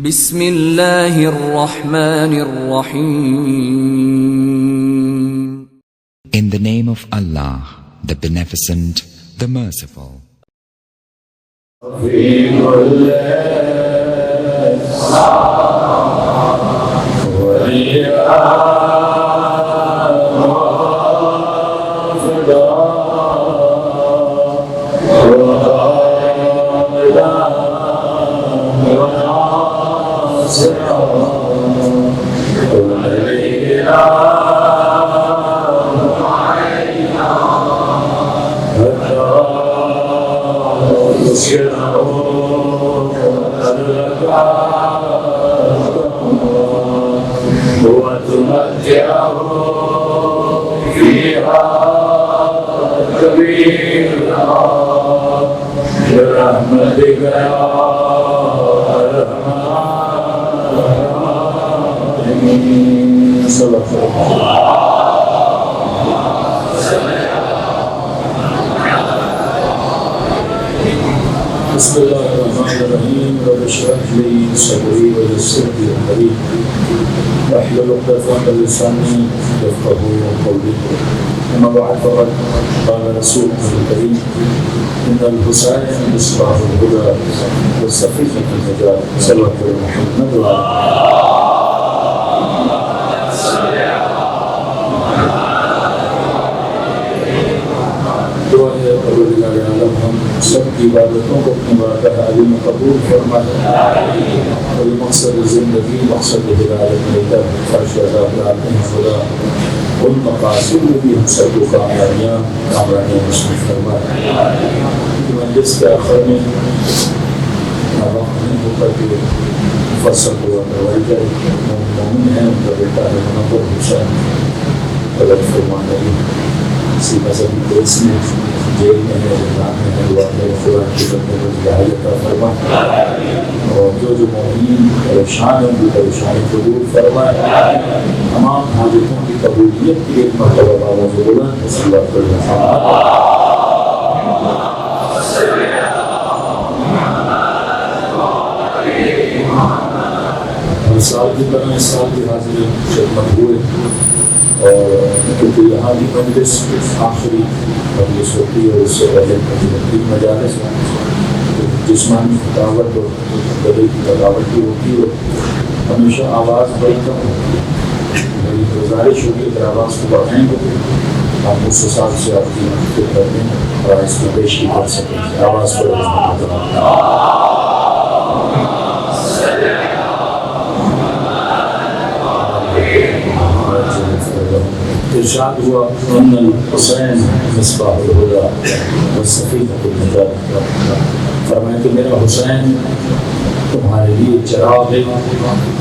بسم اللہ الرحمن الرحیم. In the name of Allah, the Beneficent, the Merciful. بسم اللہ الرحمن الرحیم. رب اشرح لي صدری ويسر لي امری واحلل عقدۃ من لسانی يفقهوا قولی. اما بعد فقد قال رسولنا الكريم ان الحسین مصباح الهدى والسفینۃ النجاة. صلی اللہ علیہ محمد پروردگار عالم ہم سب کی عبادتوں کو اپنی بارگاہ عالی میں قبول فرمائے اور یہ مقصد زندگی مقصد ہدایت لے کر فرش عذاب ڈالتے ہیں. خدا ان مقاصد میں بھی ہم سب کو کامیابیاں نصیب فرمائے. مجلس کے آخر میں وقت نہیں ہوتا کہ فصل ہوا کروائی جائے. مومن ہے ان کا بیٹا ہے منور حسین غلط فرمانے اسی مذہبی کیس میں جیل میں ہے زندان میں ہے. دعا ہے قرآن کی بندے کو ہدایت عطا فرما اور جو مومنین پریشان ہیں ان کی پریشانی کو دور فرمائے. تمام حاجتوں کی قبولیت کی ایک مرتبہ بابا ضرورت صلی اللہ علیہ وسلم. سال کی طرح اس سال کی حاضری خدمت ہوئے اور کیونکہ یہاں بھی مجلس آخری مجلس ہوتی ہے. اس سے پہلے مجالس جسمانی تھکاوٹ اور گلے کی تھکاوٹ بھی ہوتی ہے. ہمیشہ آواز بڑی کم ہوتی ہے. میری گزارش ہوگی اگر آواز کو بڑھائیں گے آپ اس حساب سے آپ کی خدمت میں اور اس کو پیش کی کر سکیں. آواز کو ارشاد ہوا ان الحسین مصباح الہدی والسفینۃ النجاۃ. فرمایا کہ میرا حسین تمہارے لیے چراغ ہے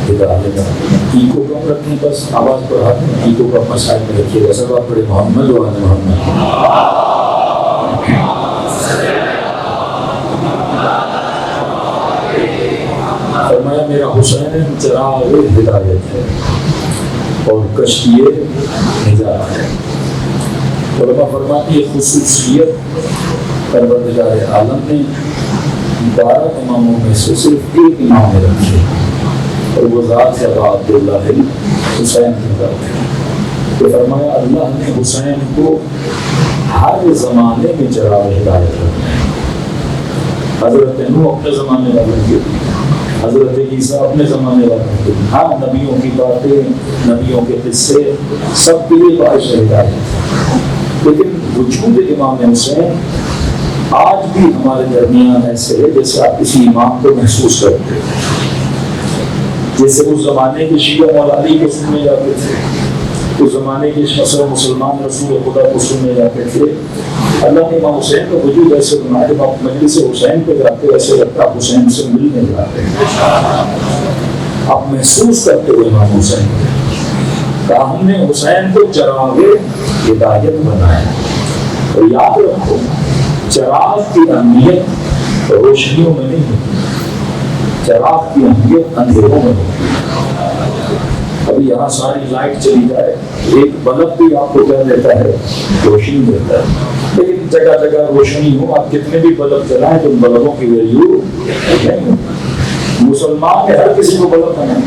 ہدایت. ایکو کم رکھیں بس آواز بڑھا دیں. ایکو کا مسائل میں رکھیے گا. سب آپ پڑھے محمد و آل محمد. فرمایا میرا حسین چراغ ہدایت ہے اور کشتی نجات ہے. علماء فرماتی ہے خصوصیت پروردگار عالم نے 12 اماموں میں سے صرف ایک امام نے رکھی اور وہ ذات ابا عبداللہ حسین کی ذات ہے. تو فرمایا اللہ نے حسین کو ہر زمانے میں چراغ ہدایت رکھا ہے. حضرت نوح اپنے زمانے میں رکھی، حضرت عیسیٰ اپنے زمانے والے. ہاں نبیوں کی باتیں نبیوں کے قصے سب کے لیے باعث ہدایت. لیکن وجود امام حسین آج بھی ہمارے درمیان ایسے ہے جیسے آپ کسی امام کو محسوس کرتے ہیں. جیسے اس زمانے کے شیعہ مولا علی کو سننے جاتے تھے، اس زمانے کے مسلمان رسول خدا کو سننے جاتے تھے. اللہ نے امام حسین کا وجود ایسے بنایا جب آپ مجلس حسین پہ جاتے ایسے لگتا ہے حسین سے ملنے جاتے ہیں. آپ محسوس کرتے ہوئے امام حسین کہا ہم نے حسین کو چراغ ہدایت بنایا. اور یاد رکھو چراغ کی اہمیت روشنیوں میں نہیں ہے، چراغ کی اہمیت اندھیروں میں ہے. ابھی یہاں ساری لائٹ چلی جائے ایک بلب بھی آپ کو کیا دیتا ہے روشنی دیتا ہے. لیکن جگہ جگہ روشنی ہو آپ کتنے بھی بلب جلائیں تو ان بلبوں کی ویلیو نہیں. وہ مسلمان نے ہر کسی کو بلب بنایا.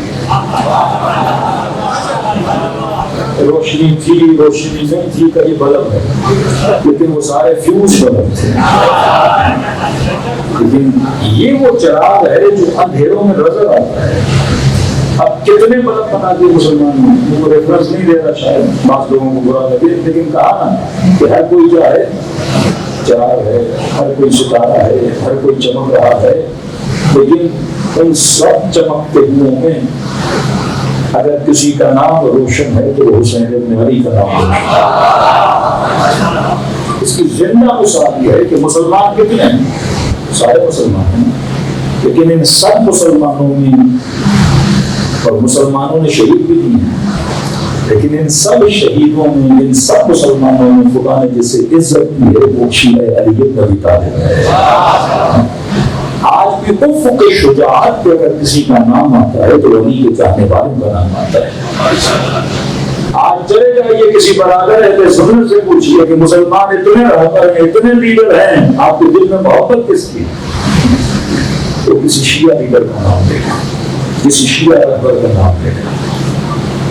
روشنی تھی روشنی نہیں تھی کبھی بلب ہے, لیکن وہ سارے فیوز بلب تھے. لیکن یہ وہ چراغ ہے جو اندھیروں میں نظر آتا ہے. اب کتنے بلب بنا دیے مسلمانوں نے, وہ ریفرنس نہیں دے رہا شاید بعض لوگوں کو برا لگے, لیکن کہا نا کہ ہر کوئی جو ہے چراغ ہے, ہر کوئی ستارہ ہے, ہر کوئی چمک رہا ہے. لیکن ان سب چمکتے ہوئے میں اگر کسی کا نام روشن ہے تو حسین ابن علی کا نام ہے. اس کی زندہ مثال یہ ہے کہ مسلمان کتنے ہیں, سارے مسلمان ہیں, لیکن ان سب مسلمانوں میں, اور مسلمانوں نے شہید بھی دیے ہیں, لیکن ان سب شہیدوں میں, ان سب مسلمانوں میں خدا نے جسے عزت کی ہے وہ شیعہ علی بن ابی طالب ہے. آج بھی افق شجاعت پہ اگر کسی کا نام آتا ہے تو ولی کے چاہنے والوں کا نام آتا ہے. آج چلے جائیے کسی برادر ہے سنت سے پوچھیے کہ مسلمان اتنے رہبر ہیں, اتنے لیڈر ہیں, آپ کے دل میں محبت کس کی, تو کسی شیعہ لیڈر کا نام دے گا, کسی شیعہ رہبر کا نام دے گا.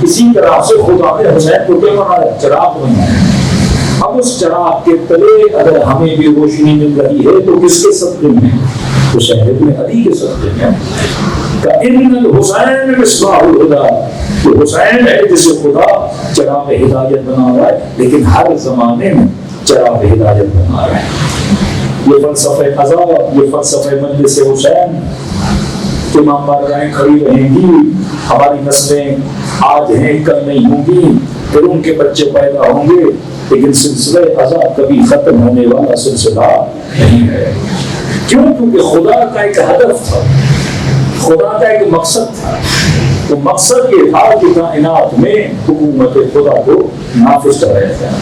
اسی طرح سے خدا نے حسین کو کیا بنایا, چراغ بنایا. اب اس چراغ کے تلے اگر ہمیں بھی روشنی مل رہی ہے تو کس کے صدقے میں, حسین ابن علی کے صدقے میں. کإن الحسین مصباح الہدی, کہ حسین ہے جسے خدا چراغ ہدایت بنا رہا ہے, لیکن ہر زمانے میں چراغ ہدایت بنا رہا ہے. یہ فلسفہ قضا, یہ فلسفہ مجلس حسین, تمام بارگاہیں کھڑی رہیں گی, ہماری نسلیں آج ہیں کل نہیں ہوں گی, پھر ان کے بچے پیدا ہوں گے, لیکن سلسلہ قضا کبھی ختم ہونے والا سلسلہ نہیں ہے. کیوں؟ کیونکہ خدا کا ایک ہدف تھا, خدا کا ایک مقصد تھا. تو مقصد یہ تھا کہ کائنات میں حکومت خدا کو نافذ کرایا جائے.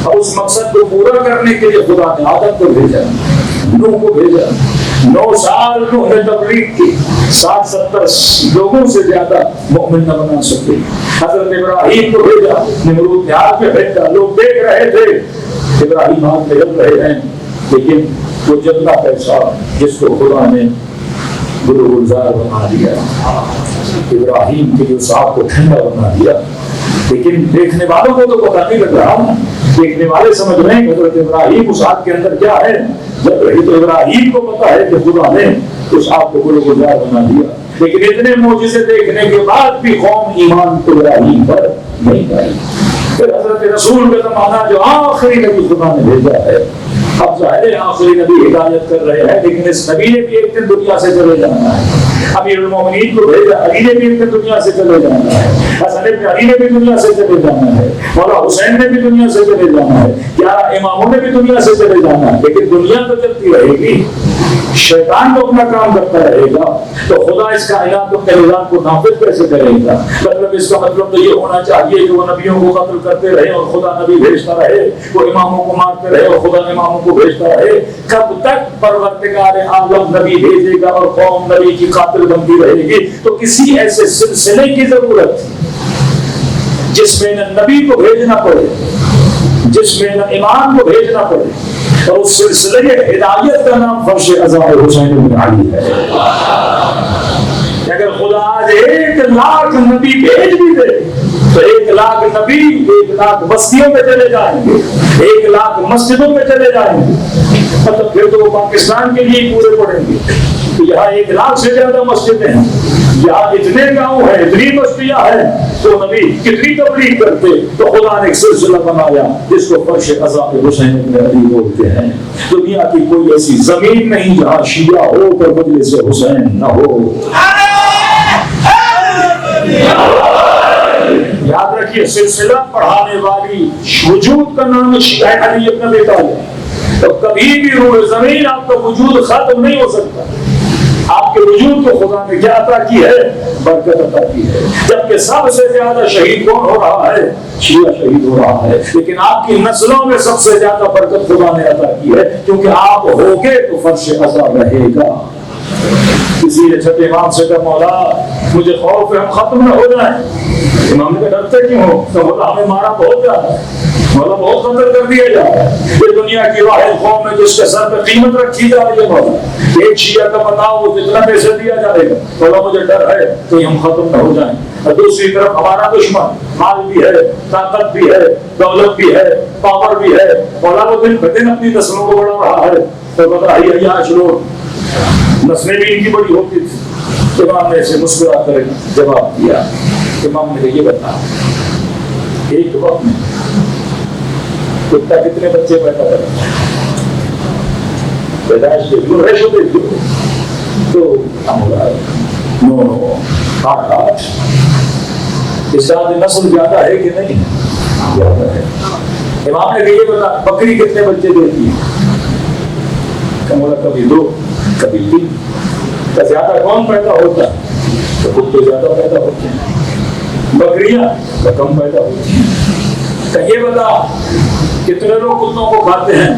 اب اس مقصد کو پورا کرنے کے لیے خدا نے آدم کو بھیجا, نوح کو بھیجا. 9 سال نوح نے تبلیغ کی, 60-70 لوگوں سے زیادہ مومن نہ بنا سکے. حضرت ابراہیم کو بھیجا, نمرود نے آگ میں بھیجا. لوگ دیکھ رہے تھے ابراہیم آگ میں جل رہے ہیں, لیکن وہ جلتا پیسہ جس کو خدا نے گلو گلزار بنا دیا, ابراہیم کے جو ساتھ کو ٹھنڈا بنا دیا. لیکن دیکھنے والوں کو تو پتہ نہیں لگ رہا, دیکھنے والے سمجھ رہے ہیں حضرت ابراہیم اس آگ کے اندر کیا ہے. جب رہی تو ابراہیم کو پتا ہے کہ خدا نے اس آگ کو گلو گلزار بنا دیا. لیکن اتنے معجزے دیکھنے کے بعد بھی قوم ایمان ابراہیم پر نہیں آئی. پھر حضرت رسول کا زمانہ جو آخری نبی خدا نے بھیجا ہے, اب ظاہر آخری نبی ہدایت کر رہے ہیں, لیکن اس نبی نے بھی ایک دن دنیا سے چلے جانا ہے. امیر المومنین کو بھیجا, علی نے بھی ایک دن دنیا سے چلے جانا ہے. حسن ابن علی نے بھی دنیا سے چلے جانا ہے. مولا حسین نے بھی دنیا سے چلے جانا ہے. 11 اماموں نے بھی دنیا سے چلے جانا ہے. لیکن دنیا تو چلتی رہے گی, شیطان تو اپنا کام کرتا رہے گا. تو خدا اس کائنات کے نظام کو نافذ کیسے کرے گا؟ مطلب اس کا مطلب تو یہ ہونا چاہیے کہ وہ نبیوں کو قتل کرتے رہے اور خدا نبی بھیجتا رہے, وہ اماموں کو مارتے رہے اور خدا اماموں کو بھیجتا رہے. کب تک پروردگار عالم نبی بھیجے گا اور قوم نبی کی قاتل بنتی رہے گی؟ تو کسی ایسے سلسلے کی ضرورت جس میں نہ نبی کو بھیجنا پڑے, جس میں نہ امام کو بھیجنا پڑے, اور اس سلسلے ہدایت کا نام فرش عزا حسین بن علی ہے. اگر خدا آج 1 لاکھ نبی بھیج بھی دے تو 1 لاکھ نبی 1 لاکھ بستیوں پہ چلے جائیں گے, 1 لاکھ مسجدوں پہ چلے جائیں گے. مطلب پھر تو وہ پاکستان کے لیے پورے پڑیں گے. یہاں 1 لاکھ سے زیادہ مسجدیں ہیں, یہاں اتنے گاؤں ہیں, اتنی بستیاں ہیں, تو نبی کتنی تبلیغ کرتے. تو خدا نے ایک سلسلہ بنایا جس کو فرش عزا حسین بن علی بولتے ہیں. دنیا کی کوئی ایسی زمین نہیں جہاں شیعہ ہو پر مجلس حسین نہ ہو. یاد رکھیے, سلسلہ پڑھانے والی وجود کا نام شیعہ علی ابن ابی طالب. تو کبھی بھی روح زمین آپ کا وجود ختم نہیں ہو سکتا. آپ کے وجود کو خدا نے کیا عطا کی ہے؟ برکت عطا کی ہے. جبکہ سب سے زیادہ شہید کون ہو رہا ہے؟ شیعہ شہید ہو رہا ہے. لیکن آپ کی نسلوں میں سب سے زیادہ برکت خدا نے عطا کی ہے, کیونکہ آپ ہوگے تو فرش عزا رہے گا. کسی نے چھٹے امام سے کہا, مولا مجھے خوف ہے ہم ختم نہ ہو جائیں. امام نے کہا ڈرتے کیوں ہو؟ تو بولا ہمیں مارا بہت زیادہ. مولا بہت قدر کر دیا جا رہا ہے. یہ دنیا کی واحد قوم ہے جس کے سر پہ قیمت رکھی جا رہی ہے. مولا ایک شیعہ کا بتاؤ وہ کتنا پیسے دیا جائے گا. مولا مجھے ڈر ہے کہ ہم ختم نہ ہو جائیں. اور دوسری طرف ہمارا دشمن مال بھی ہے, طاقت بھی ہے, دولت بھی ہے, پاور بھی ہے. مولا وہ دن بہ دن اپنی نسلوں کو بڑھا رہا ہے. تو بتائیے عیاش لوگ نسلیں بھی ان کی بڑی ہوتی تھی. امام نے اسے مسکرا کر جواب دیا. امام نے یہ بتا ایک وقت میں کتا کتنے بچے پیدا کرتا ہے, پیدائش کے ریشو دیکھو تو نو 8 اس سے نسل زیادہ ہے کہ نہیں؟ زیادہ ہے. امام نے یہ بتا بکری کتنے بچے دیتی ہے؟ کبھی 2 کبھی 3. تو زیادہ کون پیدا ہوتا ہے؟ تو کتے زیادہ پیدا ہوتے ہیں, بکریاں کم پیدا ہوتی ہیں. تو یہ بتا کتنے لوگ کتوں کو کھاتے ہیں؟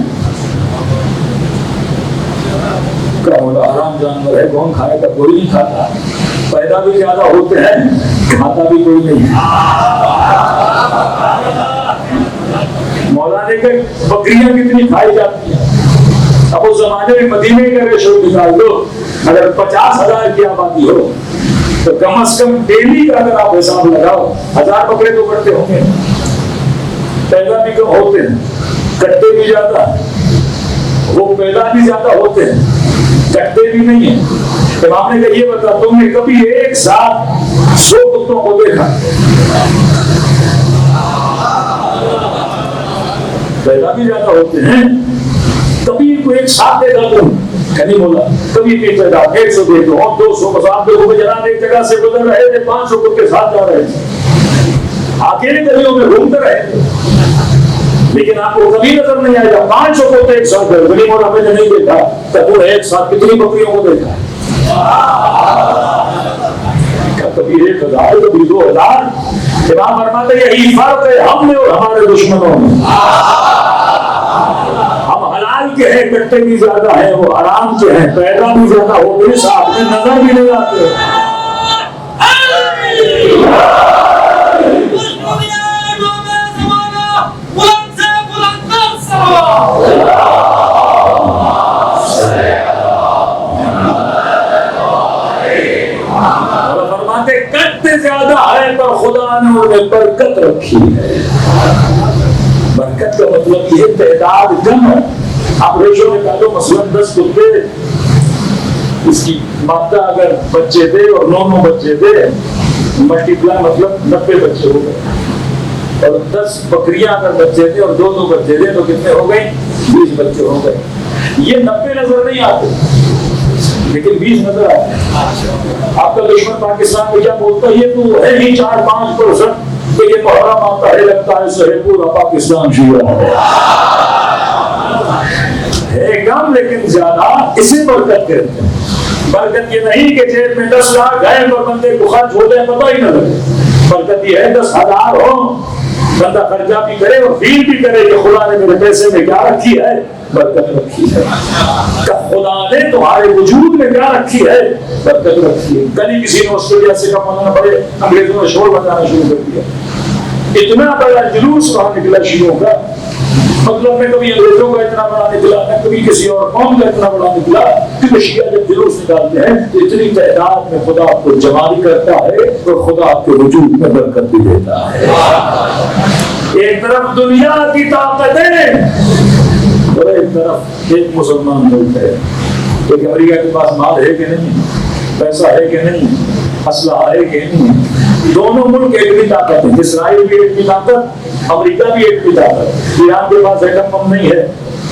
حرام جانور ہے, کون کھائے گا؟ کوئی نہیں کھاتا. پیدا بھی زیادہ ہوتے ہیں, کھاتا بھی کوئی نہیں. مولا نے کہ بکریاں کتنی کھائی جاتی ہیں. اب اس زمانے میں مدینے کا ریشو نکال دو, اگر 50,000 کی آبادی ہو تو کم از کم ڈیلی کا اگر آپ حساب لگاؤ 1000 بکرے تو بڑھتے ہوں گے. پیدا بھی کم ہوتے ہیں, کٹتے بھی زیادہ, وہ پیدا بھی زیادہ ہوتے ہیں, کٹتے بھی نہیں ہیں. امام نے کہا یہ بتا تم نے کبھی ایک ساتھ 100 کتوں کو دیکھا؟ پیدا بھی زیادہ ہوتے ہیں, کبھی کوئی ایک ساتھ دیکھا تم؟ نہیں بولا. کبھی بھی پیدا 100 دیکھو اور 200 کو ساتھ دیکھو. جناب ایک جگہ سے گزر رہے تھے 500 کتے ساتھ جا رہے تھے, اکیلے گلیوں میں گھومتے رہے تھے, لیکن آپ کو کبھی نظر نہیں آئے گا 500 کتے ایک ساتھ گئے. نہیں بولا میں نے نہیں دیکھا. تو ایک ساتھ کتنی بکریوں کو دیکھا؟ کبھی 1000 کبھی 2000. امام فرماتے ہیں یہی فرق ہے ہم میں اور ہمارے دشمنوں میں. ہم حلال کے ہیں, کٹتے بھی زیادہ ہیں, وہ حرام کے ہیں, پیدا بھی زیادہ ہو گئے, ساتھ میں نظر بھی نہیں آتے. کٹتے زیادہ ہے پر خدا نے انہیں برکت رکھی ہے. برکت کا مطلب یہ تعداد کم ہے. آپ ریشو نکالو مثلا 10 کتے, اس کی مادہ اگر بچے دے اور 9 بچے دے, ملٹیپلائی مطلب 90 بچے ہو گئے. اور 10 بکریاں اگر بچے دے اور 2 بچے دے تو کتنے ہو گئے؟ 20 بچے ہو گئے. یہ 90 نظر نہیں آتے لیکن 20 نظر آتے ہیں. آپ کا دشمن پاکستان میں کیا بولتا ہے؟ یہ تو ہے ہی 4-5% کہ یہ محرم آتا ہے لگتا ہے سہے پورا پاکستان شیعہ ہے کم لیکن زیادہ. اسے برکت کہتے ہیں. برکت یہ نہیں کہ جیب میں 10 لاکھ ہے پر بندے کو خرچ ہو جائے پتہ ہی نہ لگے. برکت یہ ہے 10,000 ہو, بندہ خرچہ بھی کرے اور فیل بھی کرے کہ خدا نے میرے پیسے میں کیا رکھی ہے؟ برکت رکھی ہے. خدا نے تمہارے وجود میں کیا رکھی ہے؟ برکت رکھی ہے. کل کسی نے آسٹریلیا سے کمانا پڑے, انگریزوں نے شور بجانا شروع کر دیا. اتنا بڑا جلوس وہاں نکلا شیعوں کا, مطلب میں کبھی انگریزوں کا اتنا بڑا نکلا نہ کبھی کسی اور قوم کا اتنا بڑا نکلا. کہ شیعہ جب جلوس نکالتے ہیں تو اتنی تعداد میں خدا آپ کو جمع کرتا ہے اور خدا آپ کے وجود میں برکت بھی دیتا ہے. ایک طرف دنیا کی طاقتیں اور ایک طرف ایک مسلمان ملک ہے. ایک امریکہ کے پاس مال ہے کہ نہیں, پیسہ ہے کہ نہیں, اسلحہ ہے کہ نہیں. دونوں ملک ایک بھی طاقت ہے. اسرائیل بھی ایک بھی طاقت, امریکہ بھی ایک بھی طاقت. ایران کے پاس ایٹم بم نہیں ہے,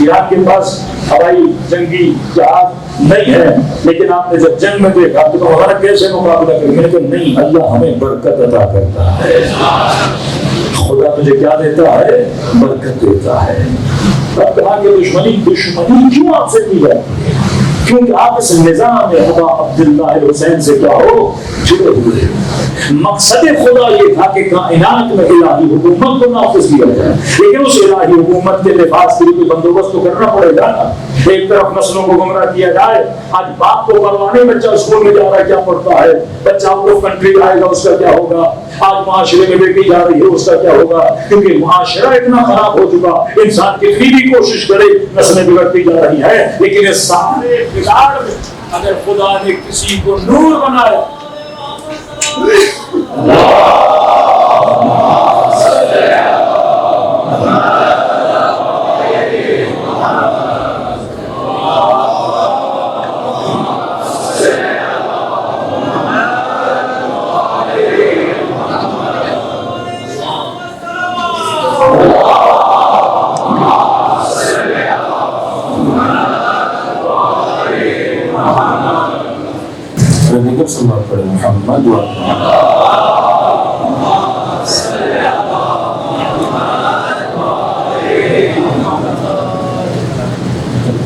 ایران کے پاس ہوائی جنگی جہاز نہیں ہے, لیکن آپ نے جب جنگ میں دیکھا تو ہمارا کیسے مقابلہ کریں گے؟ نہیں, اللہ ہمیں برکت عطا کرتا ہے. خدا تجھے کیا دیتا ہے؟ برکت دیتا ہے. اب کہا کہ دشمنی کیوں آپ سے کی جاتی ہے؟ کیونکہ آپ اس نظام خدا عبداللہ حسین سے کیا ہو جڑے ہوئے. مقصد خدا یہ تھا کہ کائنات میں الہی حکومت کو نافذ کیا جائے, لیکن اس الہی حکومت کے نفاذ کے لیے بندوبست تو کرنا پڑے گا. ایک طرف نسلوں کو گمراہ کیا جائے. آج باپ کو پرواہ نہیں بچہ اسکول میں جا رہا ہے کیا پڑھتا ہے, بچہ آؤٹ آف کنٹری آئے گا اس کا کیا ہوگا, آج معاشرے میں بیٹی جا رہی ہے اس کا کیا ہوگا, کیونکہ معاشرہ اتنا خراب ہو چکا. انسان کتنی بھی کوشش کرے نسلیں بگڑتی جا رہی ہے. لیکن یہ سارے بگاڑ میں اگر خدا نے کسی کو نور بنایا, محمد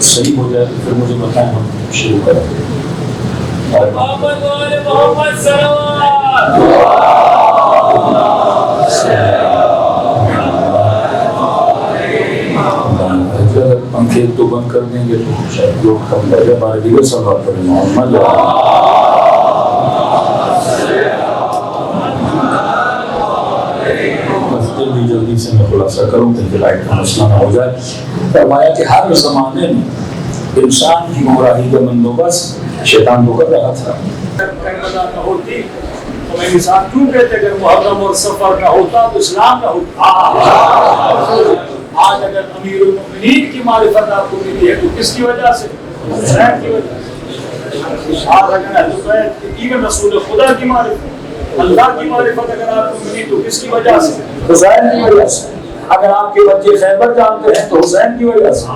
صحیح ہو جائے پھر مجھے بتائیں, ہم شروع کریں. اگر پنکھے تو بند کر دیں گے تو شاید لوگ کم کر کے ہمارے دیگر سوال کریں. محمد جلدی سے میں خلاصہ کروں تاکہ لائٹ کا مسئلہ نہ ہو جائے. فرمایا کہ ہر زمانے میں انسان کی گمراہی کا بندوبست شیطان کو کر رہا تھا. نہ ہوتی تو میں انسان کیوں کہتے اگر محرم اور سفر نہ ہوتا تو اسلام نہ ہوتا. آج اگر امیر المؤمنین کی معرفت آپ کو ملی ہے تو کس کی وجہ سے؟ حسین کی وجہ سے. آج اگر اہل بیت ایون رسول خدا کی معرفت, اللہ کی معرفت اگر آپ کو ملی تو کس کی وجہ سے؟ حسین کی وجہ سے. اگر آپ کے بچے خیبر جانتے ہیں تو حسین کی وجہ سے.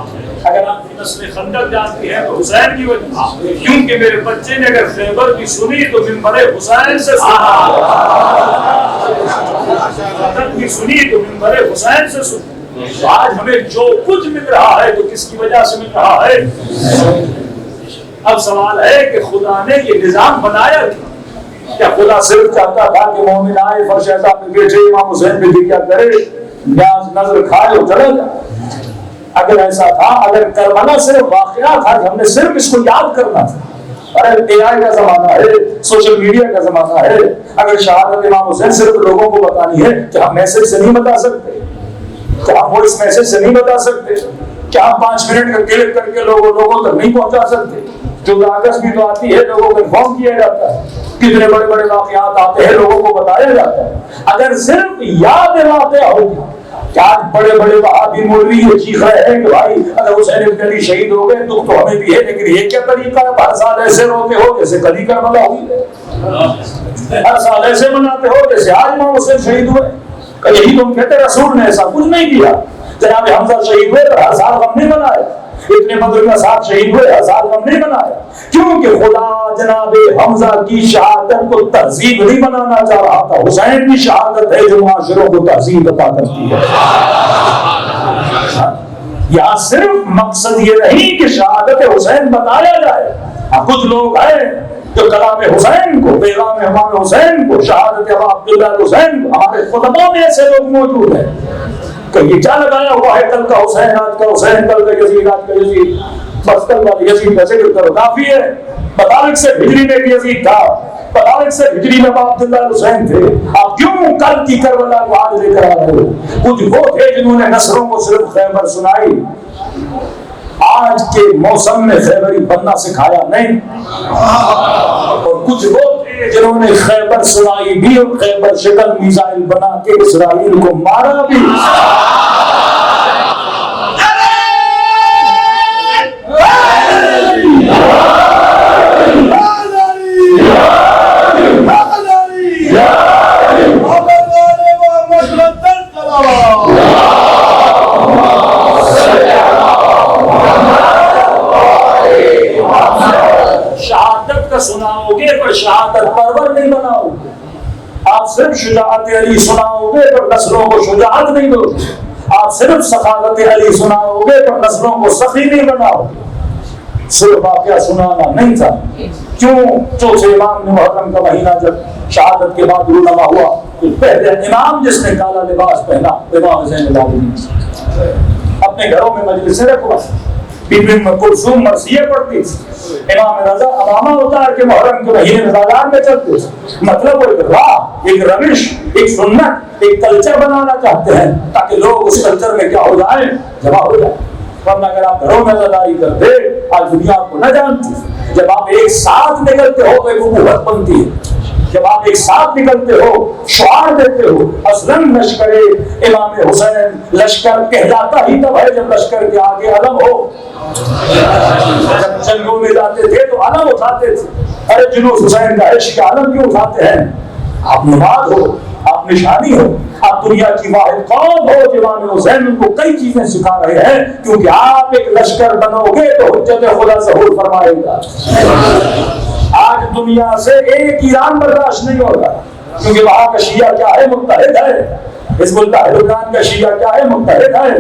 اگر آپ کی نسل خندق جانتی ہے تو حسین کی وجہ سے. کیونکہ میرے بچے نے اگر خیبر کی سنی تو منبر حسین سے سنا, خندق کی سنی تو منبر حسین سے سنا. آج ہمیں جو کچھ مل رہا ہے تو کس کی وجہ سے مل رہا ہے؟ اب سوال ہے کہ خدا نے یہ نظام بنایا کیا؟ خدا صرف چاہتا تھا کہ مومن آئے فرش صاحب میں بیٹھے امام حسین پہ کیا کرے, نیاز نظر کھائے اور چلا جائے؟ اگر ایسا تھا, اگر کربلا صرف واقعہ تھا کہ ہم نے صرف اس کو یاد کرنا تھا. ارے اے آئی کا زمانہ ہے, سوشل میڈیا کا زمانہ ہے. اگر شہادت امام حسین صرف لوگوں کو بتانی ہے, کیا ہم میسج سے نہیں بتا سکتے؟ کیا ہم وائس میسج سے نہیں بتا سکتے؟ کیا ہم 5 منٹ کا کلک کر کے لوگوں تک نہیں پہنچا سکتے؟ جو کاغذ بھی تو آتی ہے لوگوں کو انفارم کیا جاتا ہے, کتنے بڑے بڑے واقعات آتے ہیں لوگوں کو بتایا جاتا ہے. اگر صرف یاد واقعہ ہوگا, کیا بڑے بڑے وہابی مولوی یہ چیخ رہے ہیں کہ بھائی اگر حسین ابن علی شہید ہو گئے دکھ تو ہمیں بھی ہے, لیکن یہ کیا طریقہ ہے؟ ہر سال ایسے روتے ہو جیسے کلی کربلا ہوئی ہے, ہر سال ایسے مناتے ہو جیسے آج امام حسین شہید ہوئے. یہی تم کہتے رسول نے ایسا کچھ نہیں کیا. جناب حمزہ شہید ہوئے تو ہر سال غم نہیں منائے, اتنے بدر کا ساتھ شہید ہوئے ہر سال غم نہیں منائے, کیونکہ خدا جناب حمزہ کی شہادت کو تہذیب نہیں بنانا چاہ رہا تھا. حسین کی شہادت ہے جو معاشروں کو تہذیب عطا کرتی ہے. یہاں صرف مقصد یہ نہیں کہ شہادت حسین بتایا جائے. کچھ لوگ ہیں جو کلام حسین کو, پیغام امام حسین کو, شہادت ابا عبداللہ حسین کو, ہمارے خطبوں میں ایسے لوگ موجود ہیں کہ یہ کیا لگایا ہوا ہے, کل کا حسین آج کا حسین, کل کا یزید آج کا یزید, بس کل والا یزید کا ذکر کرو کافی ہے. 42 سے ہجری میں بھی یزید تھا, 42 سے ہجری میں ابا عبداللہ حسین تھے. آپ کیوں کل کی کربلا کو آج لے کر آ رہے ہو؟ کچھ وہ تھے جنہوں نے نسلوں کو صرف خیبر سنائی, آج کے موسم میں خیبری بننا سکھایا نہیں. اور کچھ وہ تھے جنہوں نے خیبر سنائی بھی اور خیبر شکل میزائل بنا کے اسرائیل کو مارا بھی. شہادت کا سناؤ گے پر شہادت پرور نہیں بناؤ گے. آپ صرف شجاعت علی سناؤ گے پر نسلوں کو شجاعت نہیں دو گے. آپ صرف سخاوت علی سناؤ گے پر نسلوں کو سخی نہیں بناؤ گے. صرف واقعہ سنانا نہیں تھا. کیوں چوتھے امام نے محرم کا مہینہ جب شہادت کے بعد رونما ہوا تو پہلے امام جس نے کالا لباس پہنا امام حسین العابدین, اپنے گھروں میں مجلسیں رکھوا, بی بی کلثوم مرثیہ پڑھتی تھی، امام رضا امامہ اتار کے محرم کے مہینے میں بازار میں چلتے تھے. مطلب وہ ایک راہ، ایک روش، ایک سنت، ایک کلچر بنانا چاہتے ہیں تاکہ لوگ اس کلچر میں کیا ہو جائیں، جمع ہو جائیں. ورنہ اگر آپ گھروں میں عزاداری کرتے، آج دنیا آپ کو نہ جانتی. جب آپ ایک ساتھ نکلتے ہو تو ایک حکومت بنتی ہے. جب آپ ایک ساتھ نکلتے ہو، شعار دیتے ہو، اسلم لشکر امام حسین، لشکر کہلاتا ہی تب ہے جب لشکر کے آگے علم ہو. جب جنگوں میں جاتے تھے تو علم اٹھاتے تھے. ارے جنوب حسین کا عشق کا علم کیوں اٹھاتے ہیں؟ آپ نماز ہو، آپ نشانی ہو، آپ دنیا کی واحد قوم ہو. امام حسین ان کو کئی چیزیں سکھا رہے ہیں کیونکہ آپ ایک لشکر بنو گے تو حجت خدا ظہور فرمائے گا. آج دنیا سے ایک ایران برداشت نہیں ہوگا کیونکہ وہاں کا شیعہ کیا ہے، متحد ہے. حزب اللہ لبنان کا شیعہ کیا ہے، متحد ہے.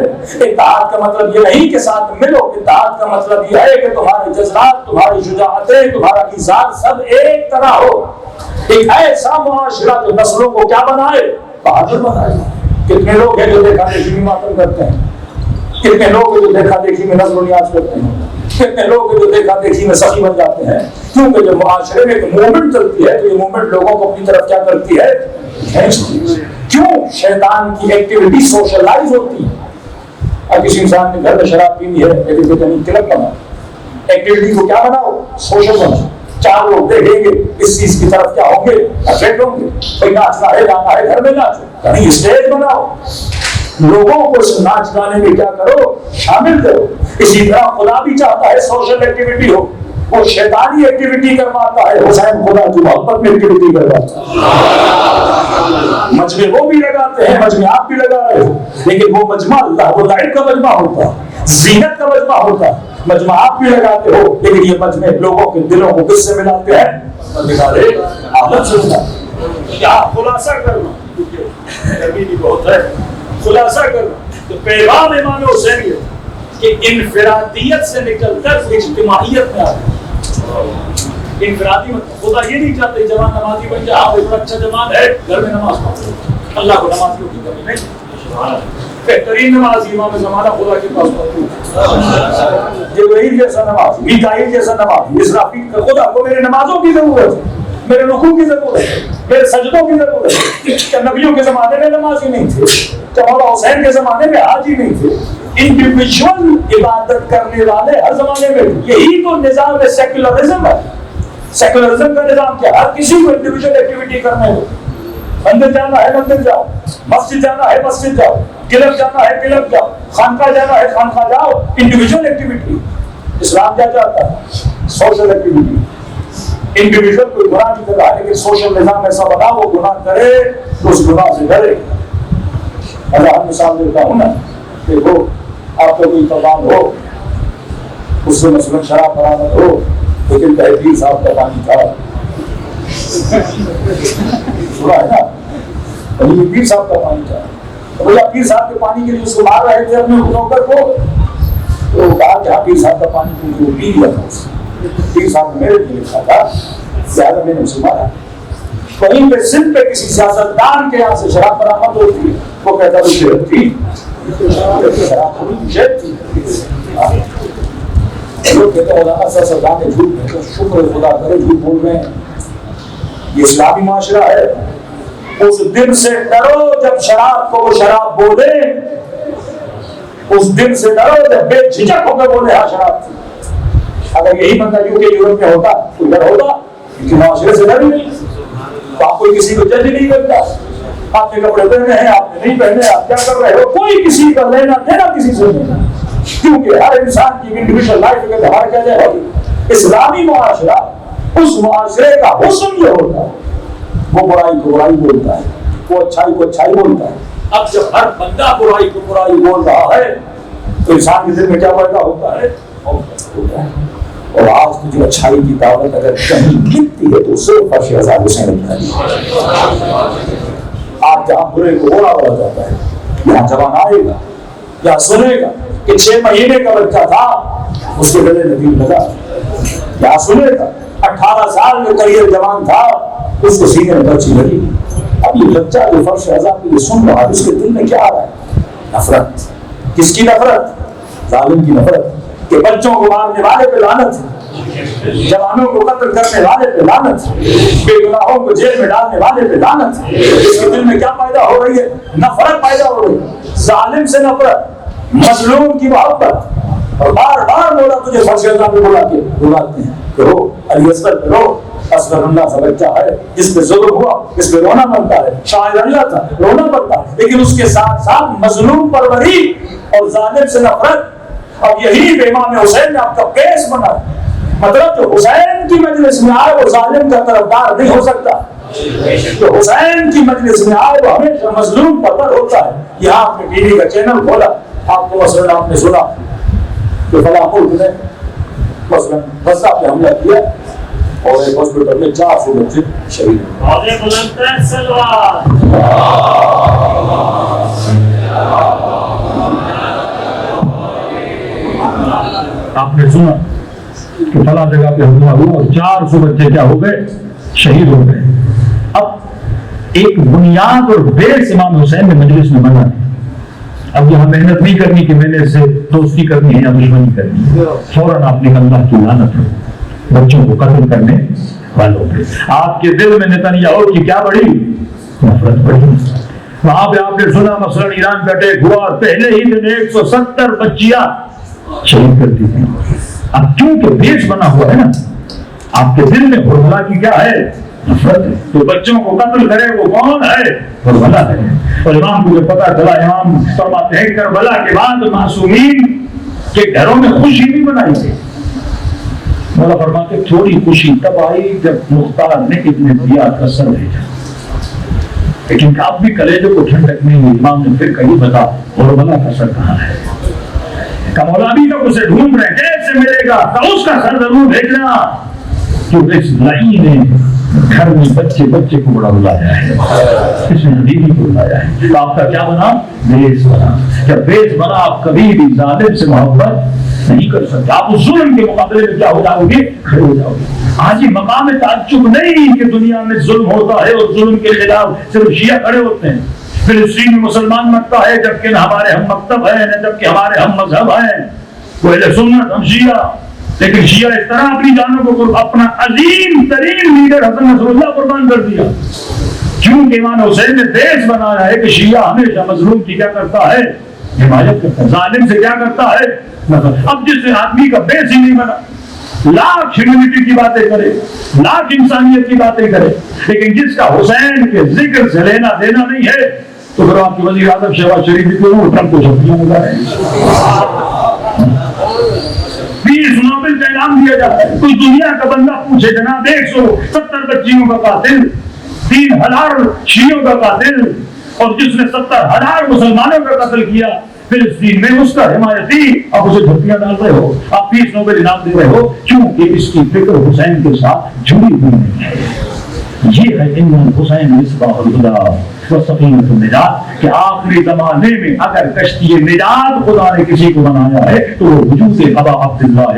اتحاد کا مطلب یہ نہیں کہ ساتھ ملو، اتحاد کا مطلب یہ ہے کہ تمہارے جذبات، تمہاری شجاعتیں، تمہارا مزاج سب ایک طرح ہو. ایک ایسا معاشرہ جو نسلوں کو کیا بنائے، بہادر بنائے. کتنے لوگ ہیں جو دیکھا دیکھی میں ماتم کرتے ہیں، کتنے لوگ ہیں جو دیکھا دیکھی میں نظر و نیاز کرتے ہیں، کتنے لوگ ہیں جو دیکھا دیکھی میں سخی بن جاتے ہیں. کیونکہ جب معاشرے میں ایک موومنٹ چلتی ہے تو یہ موومنٹ لوگوں کو اپنی طرف کیا کرتی ہے، کھینچتی ہے. کیوں؟ شیطان کی ایکٹیویٹی سوشلائز ہوتی ہے. اب کسی انسان نے گھر میں شراب پینی ہے لیکن کہیں کلب بناؤ، ایکٹیویٹی کو کیا بناؤ، سوشل بناؤ. چار لوگ دیکھیں گے اس چیز کی طرف کیا ہوں گے، اٹریکٹ ہوں گے. کوئی ناچنا ہے، گانا ہے، گھر میں ناچو، کہیں اسٹیج بناؤ. لوگوں کو اس ناچ گانے میں کیا کرو، شامل کرو. اسی طرح خدا بھی چاہتا ہے سوشل ایکٹیویٹی ہو. وہ شیطانی ایکٹیویٹی کرواتا ہے، حسین خدا کی محبت میں ایکٹیویٹی کرواتا ہے. مجمع وہ بھی لگاتے ہیں، مجمع آپ بھی لگا رہے ہو، لیکن وہ مجمع اللہ و لعب کا مجمع ہوتا ہے، زینت کا مجمع ہوتا ہے. مجمع آپ بھی لگاتے ہو لیکن یہ مجمع لوگوں کے دلوں کو کس سے ملاتے ہیں، آمد سے ملاتے. کیا خلاصہ کرنا، گرمی بھی بہت ہے، خلاصہ کرنا تو پیغام امام حسین یہ کہ انفرادیت سے نکل کر اجتماعیت میں آتا. انفرادی خدا یہ نہیں چاہتے جوان نمازی بن جائے. آپ ایک اچھا جوان ہے، گھر میں نماز پڑھتے، اللہ کو نمازیوں کی کمی نہیں. بہترین نماز امام زمانہ خدا کے پاس پڑھتے، جبرائیل جیسا نماز، میکائیل جیسا نماز، اسرافیل کا. خدا کو میرے نمازوں کی ضرورت ہے، میرے رکوع کی ضرورت ہے، میرے سجدوں کی ضرورت ہے. کیا نبیوں کے زمانے میں نمازی نہیں تھے؟ کیا مولا حسین کے زمانے میں حاجی نہیں تھے؟ انڈیویجول عبادت کرنے والے ہر زمانے میں. یہی تو نظام سیکولرزم ہے. سیکولرزم کا نظام کیا، ہر کسی کو انڈیویجول ایکٹیویٹی کرنے ہو. مندر جانا ہے مندر جاؤ، مسجد جانا ہے مسجد جاؤ، کلب جانا ہے کلب جاؤ، خانقاہ جانا ہے خانقاہ جاؤ. Individual activity. اسلام کیا چاہتا ہے، سوشل ایکٹیویٹی. انڈیویجول کوئی گناہ نہیں کر رہا ہے لیکن سوشل نظام ایسا بنا وہ گناہ کرے تو اس گناہ سے ڈرے. اللہ مثال دیتا ہوں نا، دیکھو آپ کو کوئی کباب ہو، اس سے مثلاً شراب برآمد ہو لیکن تحریر صاحب کا پانی تھا، سنا ہے نا، پیر صاحب کا پانی تھا. بھیا پیر صاحب کے پانی کے لیے اس کو مار رہے تھے اپنے نوکر کو، تو کہا کہ ہاں پیر صاحب کا پانی کو پی لیا تھا. پیر صاحب نے میرے لیے لکھا تھا، زیادہ میں نے اسے مارا. وہیں پہ سندھ پہ کسی سیاستدان کے یہاں سے شراب برآمد ہوتی ہے، وہ کہتا ہے شہد تھی، شہد تھی. لوگ کہتے ہیں مولانا سیاستدان نے جھوٹ کہتے ہیں، شکر خدا کرے جھوٹ بول رہے ہیں. یہ اسلامی معاشرہ ہے. اس دن سے ڈرو جب شراب کو وہ شراب بولے، اس دن سے ڈرو جب بے جھجک ہو کے بولے ہاں شراب تھی. اگر یہی بندہ یورپ میں ہوتا تو ڈر ہوتا، کیونکہ معاشرے سے ڈر ہی نہیں. تو آپ کوئی کسی کو جج نہیں کرتا. آپ نے کپڑے پہنے ہیں، آپ نے نہیں پہنے، آپ کیا کر رہے ہو، کوئی کسی کا لینا دینا کسی سے نہیں. کیونکہ ہر انسان کی انڈیویجول لائف کے باہر کیا جائے ہوگی. اسلامی معاشرہ، اس معاشرے کا حسن یہ ہوتا ہے، وہ برائی کو برائی بولتا ہے، وہ اچھائی کو اچھائی بولتا ہے. اب جب ہر بندہ برائی کو برائی بول رہا ہے تو انسان کے دل میں کیا پیدا ہوتا ہے، ہوتا ہے. اور آج تو جو اچھائی کی دعوت اگر کہیں ملتی ہے تو صرف فرش ہزار حسین ابن. آج جہاں برے کو اوڑا اوڑا جاتا ہے، یہاں جوان آئے گا یا سنے گا کہ 6 مہینے کا بچہ تھا اس کے گلے نبی لگا، یا سنے گا 18 سال میں کریئر جوان تھا اس کو سینے میں بچی لگی. اب یہ بچہ جو فرش ہزار کے لیے سن رہا ہے اس کے دل میں کیا آ رہا ہے، نفرت. کس کی نفرت؟ ظالم کی نفرت. کہ بچوں کو مارنے والے پہ لعنت ہے، جوانوں کو قتل کرنے والے پہ لعنت ہے، بے گناہوں کو جیل میں ڈالنے والے پہ لعنت ہے۔ اس کے دل میں کیا پیدا ہو رہی ہے؟ نفرت پیدا ہو رہی ہے، ظالم سے نفرت، مظلوم کی محبت۔ اور بار بار مولا تجھے فرش اللہ پہ بلاتے ہیں کہ رو علی اصغر پہ رو، اصغر اللہ کا بچہ ہے جس پہ ظلم ہوا، اس پہ رونا پڑتا ہے، شاعر اللہ تھا رونا پڑتا ہے، لیکن اس کے ساتھ ساتھ مظلوم پروری اور ظالم سے نفرت۔ اب یہی امام حسین نے آپ کا کیس بنا، مطلب جو حسین کی مجلس میں آئے وہ ظالم کا طرفدار نہیں ہو سکتا، جو حسین کی مجلس میں آئے وہ ہمیشہ مظلوم پرور ہوتا ہے۔ یہاں آپ نے ٹی وی کا چینل کھولا، آپ کو مثلاً آپ نے سنا کہ فلاں ملک نے مثلاً غزہ پہ حملہ کیا اور ایک ہاسپٹل میں 400 بچے شہید آپ نے سنا کہ فلاں جگہ پہ حملہ ہوا اور 400 بچے کیا ہو گئے؟ شہید ہو گئے۔ اب ایک بنیاد اور بیس امام حسین نے مجلس میں بنا دی۔ اب یہاں محنت نہیں کرنی کہ میں نے اس سے دوستی کرنی ہے یا دشمنی کرنی ہے، فوراً آپ نے اللہ کی لعنت ہو بچوں کو قتل کرنے والوں پہ۔ آپ کے دل میں نتنیاہو کی کیا بڑھی؟ نفرت بڑھی۔ وہاں پہ آپ نے سنا مثلاً ایران کا اٹیک ہوا اور پہلے ہی دن 170 بچیاں شہید کر دی تھی۔ اب کیونکہ بیس بنا ہوا ہے نا، آپ کے دل میں حرملہ کی کیا ہے؟ نفرت ہے۔ تو بچوں کو قتل کرے وہ کون ہے؟ حرملہ ہے۔ اور امام کو جب پتا چلا، امام فرماتے ہیں کربلا کے بعد معصومین کے گھروں میں خوشی بھی منائی گئی۔ مولا فرماتے تھوڑی خوشی تب آئی جب مختار نے ابن زیاد کا سر بھیجا، لیکن اب بھی کلیجے کو ٹھنڈک نہیں ہوئی۔ امام نے پھر کہی بتا حرملہ کا سر کہاں ہے؟ مولا ابھی تک اسے ڈھونڈ رہے، کیسے ملے گا؟ تو اس کا سر ضرور بھیجنا، کیونکہ اس لعین نے گھر میں بچے کو بڑا بلایا ہے، اس نے بیوی کو بلایا ہے۔ تو آپ کا کیا بنا؟ بیس بنا۔ جب بیس بنا آپ کبھی بھی ظالم سے محبت نہیں کر سکتے، آپ اس ظلم کے مقابلے میں کیا ہو جاؤ گے؟ کھڑے ہو جاؤ گے۔ آج یہ مقام تعجب نہیں کہ دنیا میں ظلم ہوتا ہے اور ظلم کے خلاف صرف شیعہ کھڑے ہوتے ہیں، فلسطین میں مسلمان مرتا ہے جبکہ نہ ہمارے ہم مکتب ہیں نہ جبکہ ہمارے ہم مذہب ہیں، وہ اہل سنت ہم شیعہ، لیکن شیعہ اس طرح اپنی جانوں کو اپنا عظیم ترین لیڈر حسن نصر اللہ قربان کر دیا، کیونکہ امام حسین نے دیس بنایا ہے کہ شیعہ ہمیشہ مظلوم کی کیا کرتا ہے؟ حمایت کرتا ہے، ظالم سے کیا کرتا ہے؟ اب جس آدمی کا بیس ہی نہیں بنا، لاکھ ہیومینٹی کی باتیں کرے، لاکھ انسانیت کی باتیں کرے، لیکن جس کا حسین کے ذکر سے لینا دینا نہیں ہے، تو پھر آپ کے وزیر اعظم شہباز شریف کو ٹرمپ کو چھپیاں لگا رہے ہیں۔ پیس نوبل کا انعام دیا جاتا ہے، کوئی دنیا کا بندہ پوچھے جناب 170 بچیوں کا قاتل، 3000 شیعوں کا قاتل، اور جس نے 70,000 مسلمانوں کا قتل کیا فلسطین میں، اس کا حمایتی آپ اسے جھپیاں ڈال رہے ہو، آپ پیس نوبل انعام دے رہے ہو، کیونکہ اس کی فکر حسین کے ساتھ جڑی ہوئی نہیں ہے۔ یہ ہے ان حسین مصباح الہدیٰ و سفینۃ النجات کہ آخری زمانے میں اگر کشتی نجات خدا نے کسی کو بنایا ہے تو وہ وجود ابا عبداللہ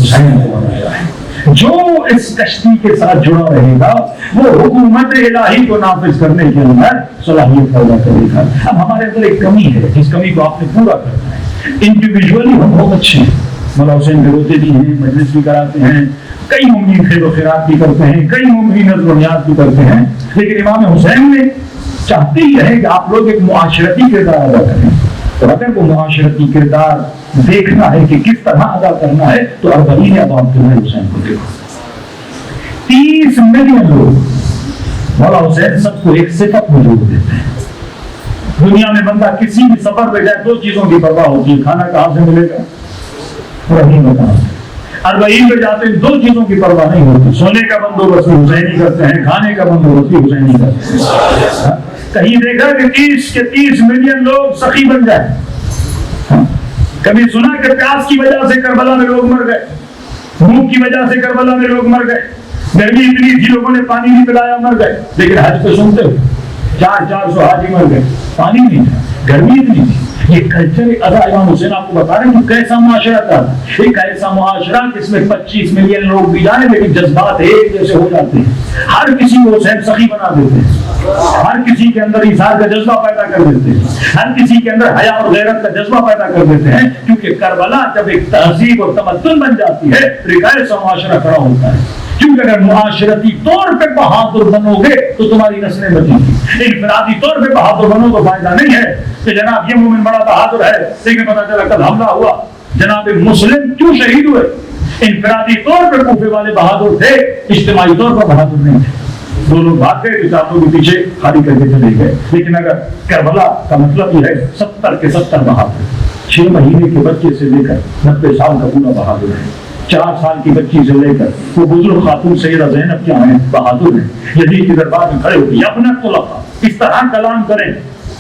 حسین کو بنایا ہے۔ جو اس کشتی کے ساتھ جڑا رہے گا وہ حکومت الہی کو نافذ کرنے کے اندر صلاحیت پیدا کرے گا۔ اب ہمارے اندر ایک کمی ہے، جس کمی کو آپ نے پورا کرنا ہے۔ انڈیویجولی ہم بہت اچھے ہیں، مولا حسین کے روزے بھی ہیں، مجلس بھی کراتے ہیں، کئی مومنین خیر و خیرات بھی کرتے ہیں، کئی مومنین نذر و نیاز بھی کرتے ہیں، لیکن امام حسین نے چاہتے ہی رہے کہ آپ لوگ ایک معاشرتی کردار ادا کریں، اور اگر وہ معاشرتی کردار دیکھنا ہے کہ کس طرح ادا کرنا ہے تو اربعین ابا عبداللہ حسین کو دیکھو۔ 30 ملین لوگ مولا حسین سب کو ایک صفت موجود دیتے ہیں۔ دنیا میں بندہ کسی بھی سفر پہ جائے 2 چیزوں کی پرواہ ہوتی ہے، کھانا کہاں سے ملے گا، رہنے کا کہاں سے۔ اربعین پہ جاتے ہیں 2 چیزوں کی پرواہ نہیں ہوتی، سونے کا بندوبست حسینی کرتے ہیں، کھانے کا بندوبست حسینی کرتے ہیں۔ کہیں دیکھا کہ 30 ملین لوگ سخی بن جائیں؟ کبھی سنا کہ پیاس کی وجہ سے کربلا میں لوگ مر گئے، بھوک کی وجہ سے کربلا میں لوگ مر گئے، گرمی اتنی تھی لوگوں نے پانی نہیں پلایا مر گئے، لیکن حج پہ سنتے ہو 400 حاجی مر گئے، پانی نہیں تھا، گرمی اتنی تھی۔ یہ کلچر ادا امام حسین آپ کو بتا رہے ہیں کہ کیسا معاشرہ تھا، ایک ایسا معاشرہ جس میں 25 ملین لوگ بھی جائیں لیکن جذبات ایک جیسے ہو جاتے ہیں، ہر ہر کسی کو حسین سخی بنا دیتے ہیں، ہر کسی کے اندر ایثار کا جذبہ پیدا کر دیتے ہیں، ہر کسی کے اندر حیا اور غیرت کا جذبہ پیدا کر دیتے ہیں، کیونکہ کربلا جب ایک تہذیب اور تمدن بن جاتی ہے تو ایک ایسا معاشرہ کھڑا ہوتا ہے. کیونکہ اگر معاشرتی طور پہ بہادر بنو گے تو تمہاری نسلیں بچیں گی، انفرادی طور پہ بہادر بنو تو فائدہ نہیں ہے کہ جناب یہ مومن بڑا بہادر ہے لیکن پتہ چلا کل حملہ ہوا، جناب مسلم کیوں شہید ہوئے؟ انفرادی طور پر کوفے والے بہادر تھے، اجتماعی طور پر بہادر نہیں تھے. دو لوگ بھاگ گئے تو چاروں کے پیچھے خالی کر کے چلے گئے. لیکن اگر کربلا کا مطلب یہ ہے 70 کے 70 بہادر، 6 مہینے کے بچے سے لے کر 90 سال کا پورا بہادر ہے، 4 سال کی بچی سے لے کر وہ بزرگ خاتون سیدہ زینب کیا ہیں بہادر ہیں. یزید کے دربار میں کھڑے ہو کے اپنا طلقاء اس طرح کلام کریں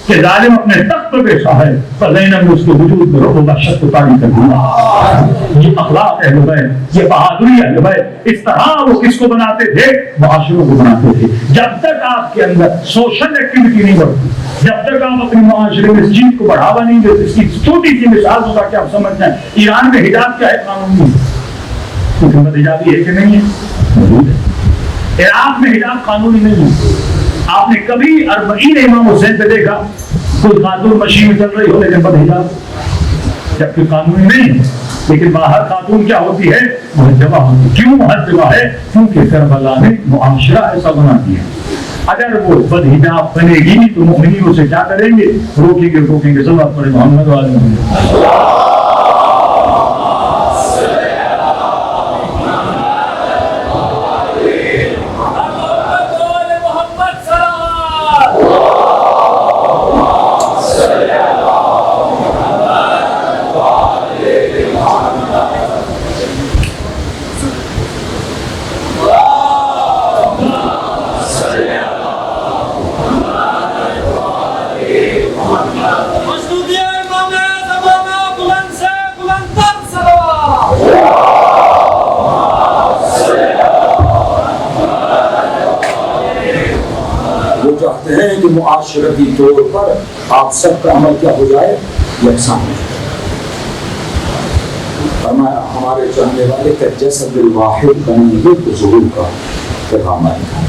کہ ظالم اپنے تخت پہ بیٹھا ہے پر زینب نے اس کے وجود میں رعب و وحشت کو طاری کر دیا. یہ اخلاق اہل بیت، یہ بہادری اہل بیت. اس طرح وہ کس کو بناتے تھے؟ معاشروں کو بناتے تھے. جب تک آپ کے اندر سوشل ایکٹیویٹی نہیں بڑھتی، جب تک آپ اپنے معاشرے میں اس چیز کو بڑھاوا نہیں دیتے. اس کی چھوٹی سی مثال ہوگا کہ آپ سمجھ جائیں، ایران میں حجاب کیا ہے؟ قانون نہیں. حکومت حجابی ہے کہ نہیں ہے؟ موجود ہے. عراق میں حجاب قانونی نہیں ہے. آپ نے کبھی 40 امام حسین پہ دیکھا کوئی خاتون مشین میں چل رہی ہو لیکن بد حجاب؟ جبکہ قانونی نہیں ہے. لیکن باہر خاتون کیا ہوتی ہے؟ محجبہ ہوتی. کیوں محجبہ ہے؟ کیونکہ کربلا نے معاشرہ ایسا بنا دیا. اگر وہ بد حجاب بنے گی تو مومنین اسے کیا کریں گے؟ روکیں گے ٹوکیں گے. صلوات پڑھیں محمد وعلی محمد. ہیں کہ معاشرتی طور پر آپ سب کا عمل کیا ہو جائے؟ یکساں. ہمارے چاہنے والے کا جسد الواحد بننے کے ظہور کا پیغام آئے گا.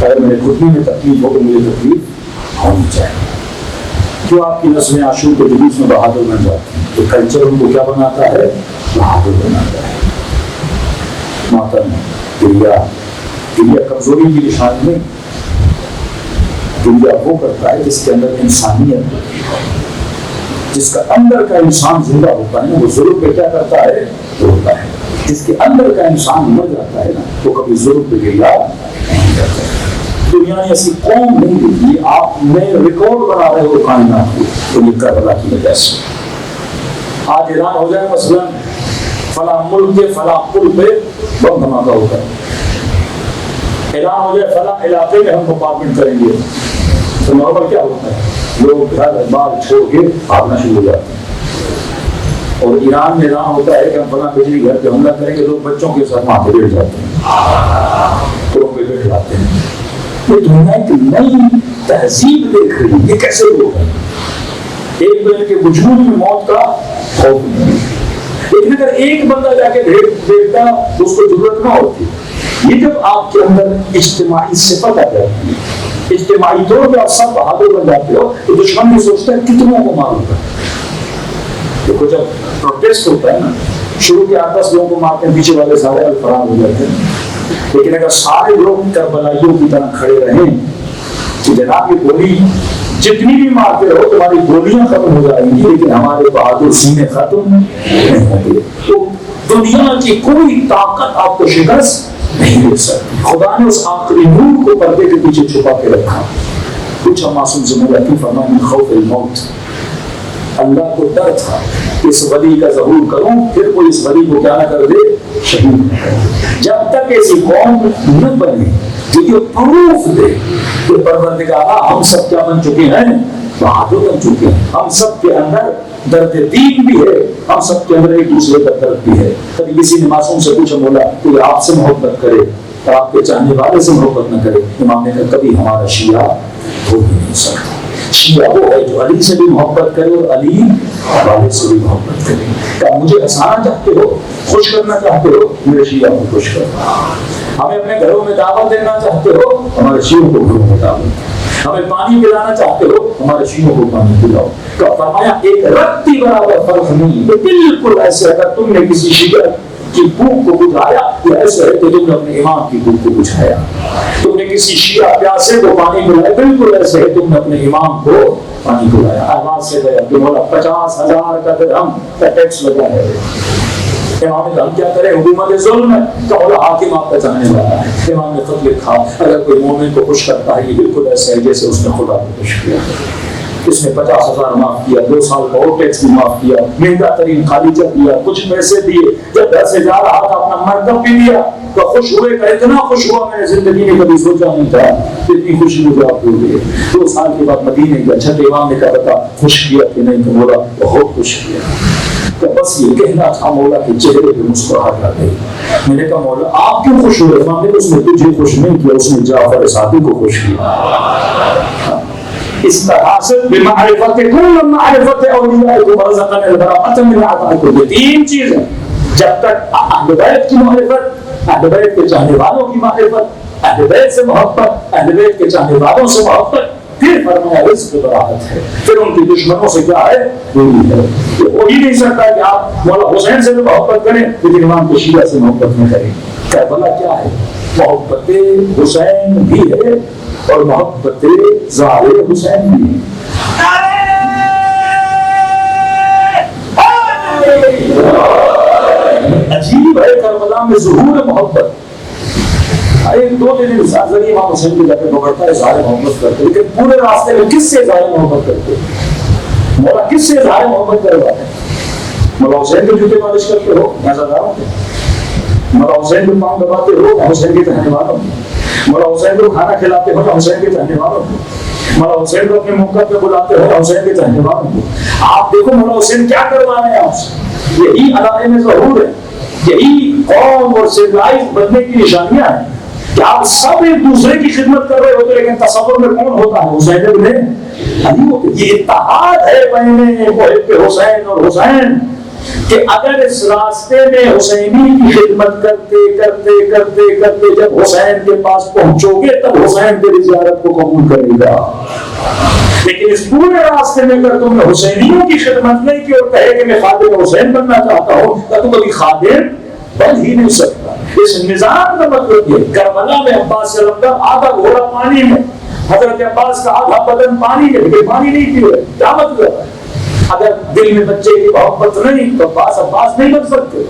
اگر میرے خودی میں تکلیف ہو تو مجھے تکلیف ہونی چاہیے. جو آپ کی نسلیں عاشور کے جلوس میں بہادر بن جاتی ہیں تو کلچر ان کو کیا بناتا ہے؟ بہادر بناتا ہے. ماتم کریا کمزوری کی نشانی نہیں. دنیا وہ کرتا ہے جس کے اندر انسانیت ہوتی ہے. جس کا اندر کا انسان زندہ ہوتا ہے نا وہ ظلم پہ کیا کرتا ہے؟ روتا ہے. جس کے اندر کا انسان مر جاتا ہے نا وہ کبھی ظلم پہ گریا نہیں کرتا. دنیا نے ایسی قوم نہیں دیکھی. آپ نئے ریکارڈ بنا رہے ہو کائنات کو تو یہ کربلا کی وجہ سے. آج اعلان ہو جائے مثلا فلاں ملک کے فلاں پل پہ بم دھماکہ ہوگا. اعلان ہو جائے فلاں علاقے میں ہم کمپارٹمنٹ کریں گے تو نارمل کیا ہوتا ہے؟ لوگ گھر بار چھوڑ کے بھاگنا شروع ہو جاتے ہیں. اور ایران میں اعلان ہوتا ہے کہ ہم فلاں بجلی گھر پہ حملہ کریں گے، لوگ بچوں کے ساتھ ماتھے بیٹھ جاتے ہیں، تو پہ بیٹھ جاتے ہیں. یہ دنیا کی نئی تہذیب دیکھ رہی ہے. یہ کیسے لوگ ہیں؟ ایک بندے کے وجود میں موت کا خوف نہیں، لیکن اگر ایک بندہ جا کے دیکھتا اس کو ضرورت نہ ہوتی. یہ جب آپ کے اندر اجتماعی صفت آ جاتی ہے، اجتماعی طور پہ آپ سب بہادر بن جاتے ہو تو دشمن بھی سوچتا ہے کتنوں کو ماروں گا. دیکھو جب پروٹیسٹ ہوتا ہے نا، شروع کے 8-10 لوگوں کو مارتے ہیں، پیچھے والے سارے فرار ہو جاتے ہیں. لیکن اگر سارے لوگ کربلائیوں کی طرح کھڑے رہیں کہ جناب یہ گولی جتنی بھی مارتے رہو تمہاری گولیاں ختم ہو جائیں گی لیکن ہمارے بہادر سینے ختم نہیں ہوں گے، تو دنیا کی کوئی طاقت آپ کو شکست نہیں دے سکتی. خدا نے اس آخری نور کو پردے کے پیچھے چھپا کے رکھا. کچھ معصوم زمرتی فرمائے من خوف الموت. اللہ کو ڈر تھا اس ولی کا ظہور کروں پھر کوئی اس ولی کو کیا نہ کر دے، شہید نہ کر دے. جب تک ایسی قوم نہ بنے جو یہ پروف دے کہ پروردگارا ہم سب کیا بن چکے ہیں؟ بہادر بن چکے ہیں. ہم سب کے اندر درد دین بھی ہے، ہم سب کے اندر ایک دوسرے کا درد بھی ہے. کبھی کسی نے معصوم سے پوچھا، بولا کوئی آپ سے محبت کرے اور آپ کے چاہنے والے سے محبت نہ کرے؟ امام نے کہا کبھی ہمارا شیعہ ہو ہی نہیں سکتا. شیعہ وہ ہے جو علی سے بھی محبت کرے اور علی والے سے بھی محبت کرے. کیا مجھے ہنسانا چاہتے ہو، خوش کرنا چاہتے ہو؟ میرے شیعہ کو خوش کرو. ہمیں اپنے گھروں میں دعوت دینا چاہتے ہو، ہمارے شیعوں کو گھروں میں دعوت، ہمیں پانی پلانا چاہتے ہو، ہمارے شیعوں کو پانی پلاؤ. تو فرمایا ایک رتی برابر فرق نہیں. بالکل ایسے اگر تم نے کسی شیعہ کی بھوک کو بجھایا تو ایسے ہے کہ تم نے اپنے امام کی بھوک کو بجھایا. تم نے کسی شیعہ پیاسے کو پانی پلایا، بالکل ایسے ہے تم نے اپنے امام کو پانی پلایا. آواز سے گیا کہ مولا 50,000 کا درہم کا ٹیکس لگا ہے. امام نے ہم کیا کریں، حکومت ظلم ہے. کہ مولا حاکم آپ کا چاہنے والا ہے. امام نے خط لکھا اگر کوئی مومن کو خوش کرتا ہے یہ بالکل ایسے ہے جیسے اس نے خدا کو خوش کیا. اس نے 50,000 معاف کیا، 2 سال کا اور ٹیکس بھی معاف کیا، مہنگا ترین خالیچہ دیا، کچھ پیسے دیے، جب گھر سے جا رہا تھا اپنا مرکب بھی دیا. تو خوش ہوئے کہ اتنا خوش ہوا میں نے زندگی میں کبھی سوچا نہیں تھا، اتنی خوشی مجھے آپ کو دی. 2 سال کے بعد مدینے گیا. چھٹے امام نے کہا بتا خوش کیا کہ نہیں؟ تو مولا بہت خوش کیا. تو بس یہ کہنا تھا مولا کے چہرے پہ مسکراہٹ آ گئی. میں نے کہا مولا آپ کیوں خوش ہوئے؟ امام نے اس نے تجھے خوش نہیں کیا، اس نے جعفر صادق کو خوش کیا. اس طرح سے بمعرفت کل معرفت اولیاء ورزقنا البراءۃ من اعدائکم. یہ 3 چیزیں جب تک اہل بیت کی معرفت، اہل بیت کے چاہنے والوں کی معرفت، اہل بیت سے محبت، اہل بیت کے چاہنے والوں سے محبت، پھر فرمایا رزق براءت ہے. پھر ان کی دشمنوں سے کیا ہے؟ دوری ہے. یہ ہو ہی نہیں سکتا کہ آپ مولا حسین سے بھی محبت کریں لیکن امام کے شیعہ سے محبت نہ کریں. کربلا کیا ہے؟ محبت حسین بھی ہے اور محبت ظاہر حسین بھی ہے. عجیب ہے کربلا میں ظہور محبت. ایک 2 دن ذریعے امام حسین کے جا کے پکڑتا ہے، اظہار محبت کرتے، لیکن پورے راستے میں کس سے اظہار محبت کرتے؟ مولا کس سے اظہار محبت کرواتے ہیں؟ مولا حسین کے جوتے مالش کرتے ہو، میں زیادہ ہوں. مولا حسین کو پاؤں دباتے ہو، میں حسین کے چاہنے والا ہوں. مولا حسین کو کھانا کھلاتے ہو، میں حسین کے چاہنے والا ہوں. مولا حسین کو اپنے موقع پہ بلاتے ہو، میں حسین کے چاہنے والا ہوں. آپ دیکھو مولا حسین کیا کروانے ہیں آپ سے. یہی علائم ظہور ہے، یہی قوم اور سویلائز بننے کی نشانیاں ہیں کہ آپ سب ایک دوسرے کی خدمت کر رہے ہوتے لیکن تصور میں کون ہوتا ہے؟ حسین ابن علی ہوتے. یہ اتحاد ہے بین محب حسین اور حسین کہ اگر اس راستے میں حسینی کی خدمت کرتے کرتے کرتے کرتے جب حسین کے پاس پہنچو گے تب حسین تیری زیارت کو قبول کرے گا. لیکن اس پورے راستے میں اگر تم نے حسینیوں کی خدمت نہیں کی اور کہے کہ میں خادم حسین بننا چاہتا ہوں تو تم کبھی خادم بن ہی نہیں سکتا. اس نظام کا مطلب یہ کربلا میں عباس سے لمبا آدھا گھوڑا پانی میں، حضرت عباس کا آدھا بدن پانی میں، لیکن پانی نہیں پیے. کیا مطلب ہے؟ اگر دل میں بچے کی محبت نہیں تو عباس نہیں بن سکتے.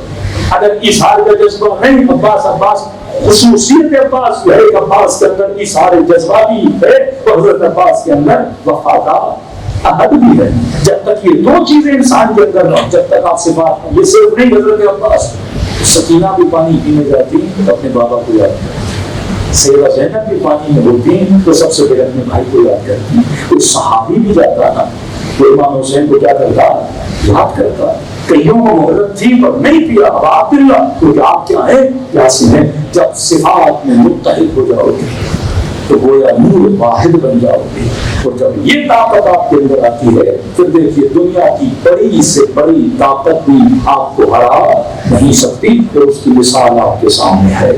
اگر ایثار کا جذبہ نہیں عباس خصوصیت عباس ہے کہ عباس کے اندر ایثار جذبہ بھی ہے اور حضرت عباس کے اندر وفا کا عہد بھی ہے. جب تک یہ 2 چیزیں انسان کے اندر نہ، جب تک آپ صفات ہیں. یہ صرف نہیں حضرت عباس، سکینہ بھی پانی پینے جاتی تو اپنے بابا کو یاد کرتی، سیدہ زینب بھی پانی میں ہوتی تو سب سے پہلے اپنے بھائی کو یاد کرتی. کوئی صحابی بھی جاتا نا تو امام حسین کو کیا کرتا؟ یاد کرتا. کئیوں کو مہلت تھی پر نہیں پیا. اب آپ دلّہ کیونکہ آپ کیا ہیں؟ یاسین ہیں. جب صفات میں متحد ہو جاؤ گے تو گویا نور واحد بن جاؤ گے. اور جب یہ طاقت آپ کے اندر آتی ہے پھر دیکھیے دنیا کی بڑی سے بڑی طاقت بھی آپ کو ہرا نہیں سکتی. اور اس کی مثال آپ کے سامنے ہے.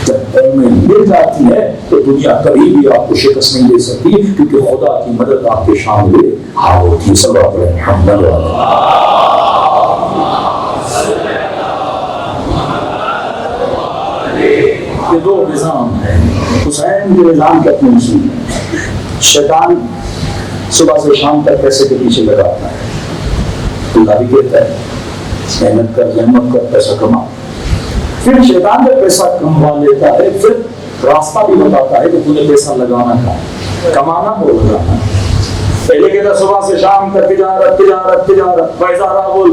جب قومیں مل جاتی ہے تو دنیا کبھی بھی آپ کو شکست نہیں دے سکتی کیونکہ خدا کی مدد آپ کے سامنے ہاں ہوتی. سب الحمد یہ 2 نظام ہیں. حسین کے نظام کے اپنے اصول ہیں. شیطان صبح سے شام تک پیسے کے پیچھے لگاتا ہے. اللہ بھی کہتا ہے محنت کر، زحمت کر، پیسہ کما. پھر شیطان جب پیسہ کموا لیتا ہے پھر راستہ بھی بتاتا ہے کہ تجھے پیسہ لگانا ہے، کمانا اور لگانا. پہلے کہتا صبح سے شام تک تجارت تجارت تجارت. وَإِذَا رَأَوُا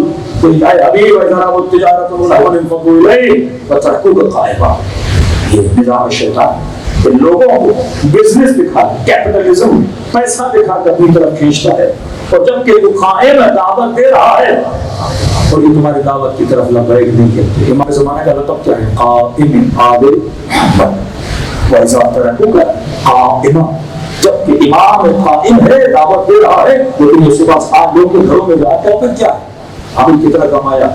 ابھی وَإِذَا رَأَوُا التِّجَارَةَ وَلَهْوًا انفَضُّوا إِلَيْهِ وَتَرَكُوكَ قَائِمًا. یہ نظام شیطان کہ لوگوں کو بزنس دکھا، کیپٹلزم پیسہ دکھا کر اپنی طرف کھینچتا ہے. اور جب کہ تو قائم دعوت دے رہا ہے اور یہ تمہاری دعوت کی طرف لبیک نہیں کہتے. امام زمانہ کا لطف کیا ہے؟ قائم آل محمد وَإِذَا تَرَكُوكَ قَائِمًا. جب کہ امام قائم ہے دعوت دے رہا ہے لیکن اس کے پاس 8 لوگ کے گھروں میں جاتا ہے پھر کیا ہے؟ ہم کتنا کمایا،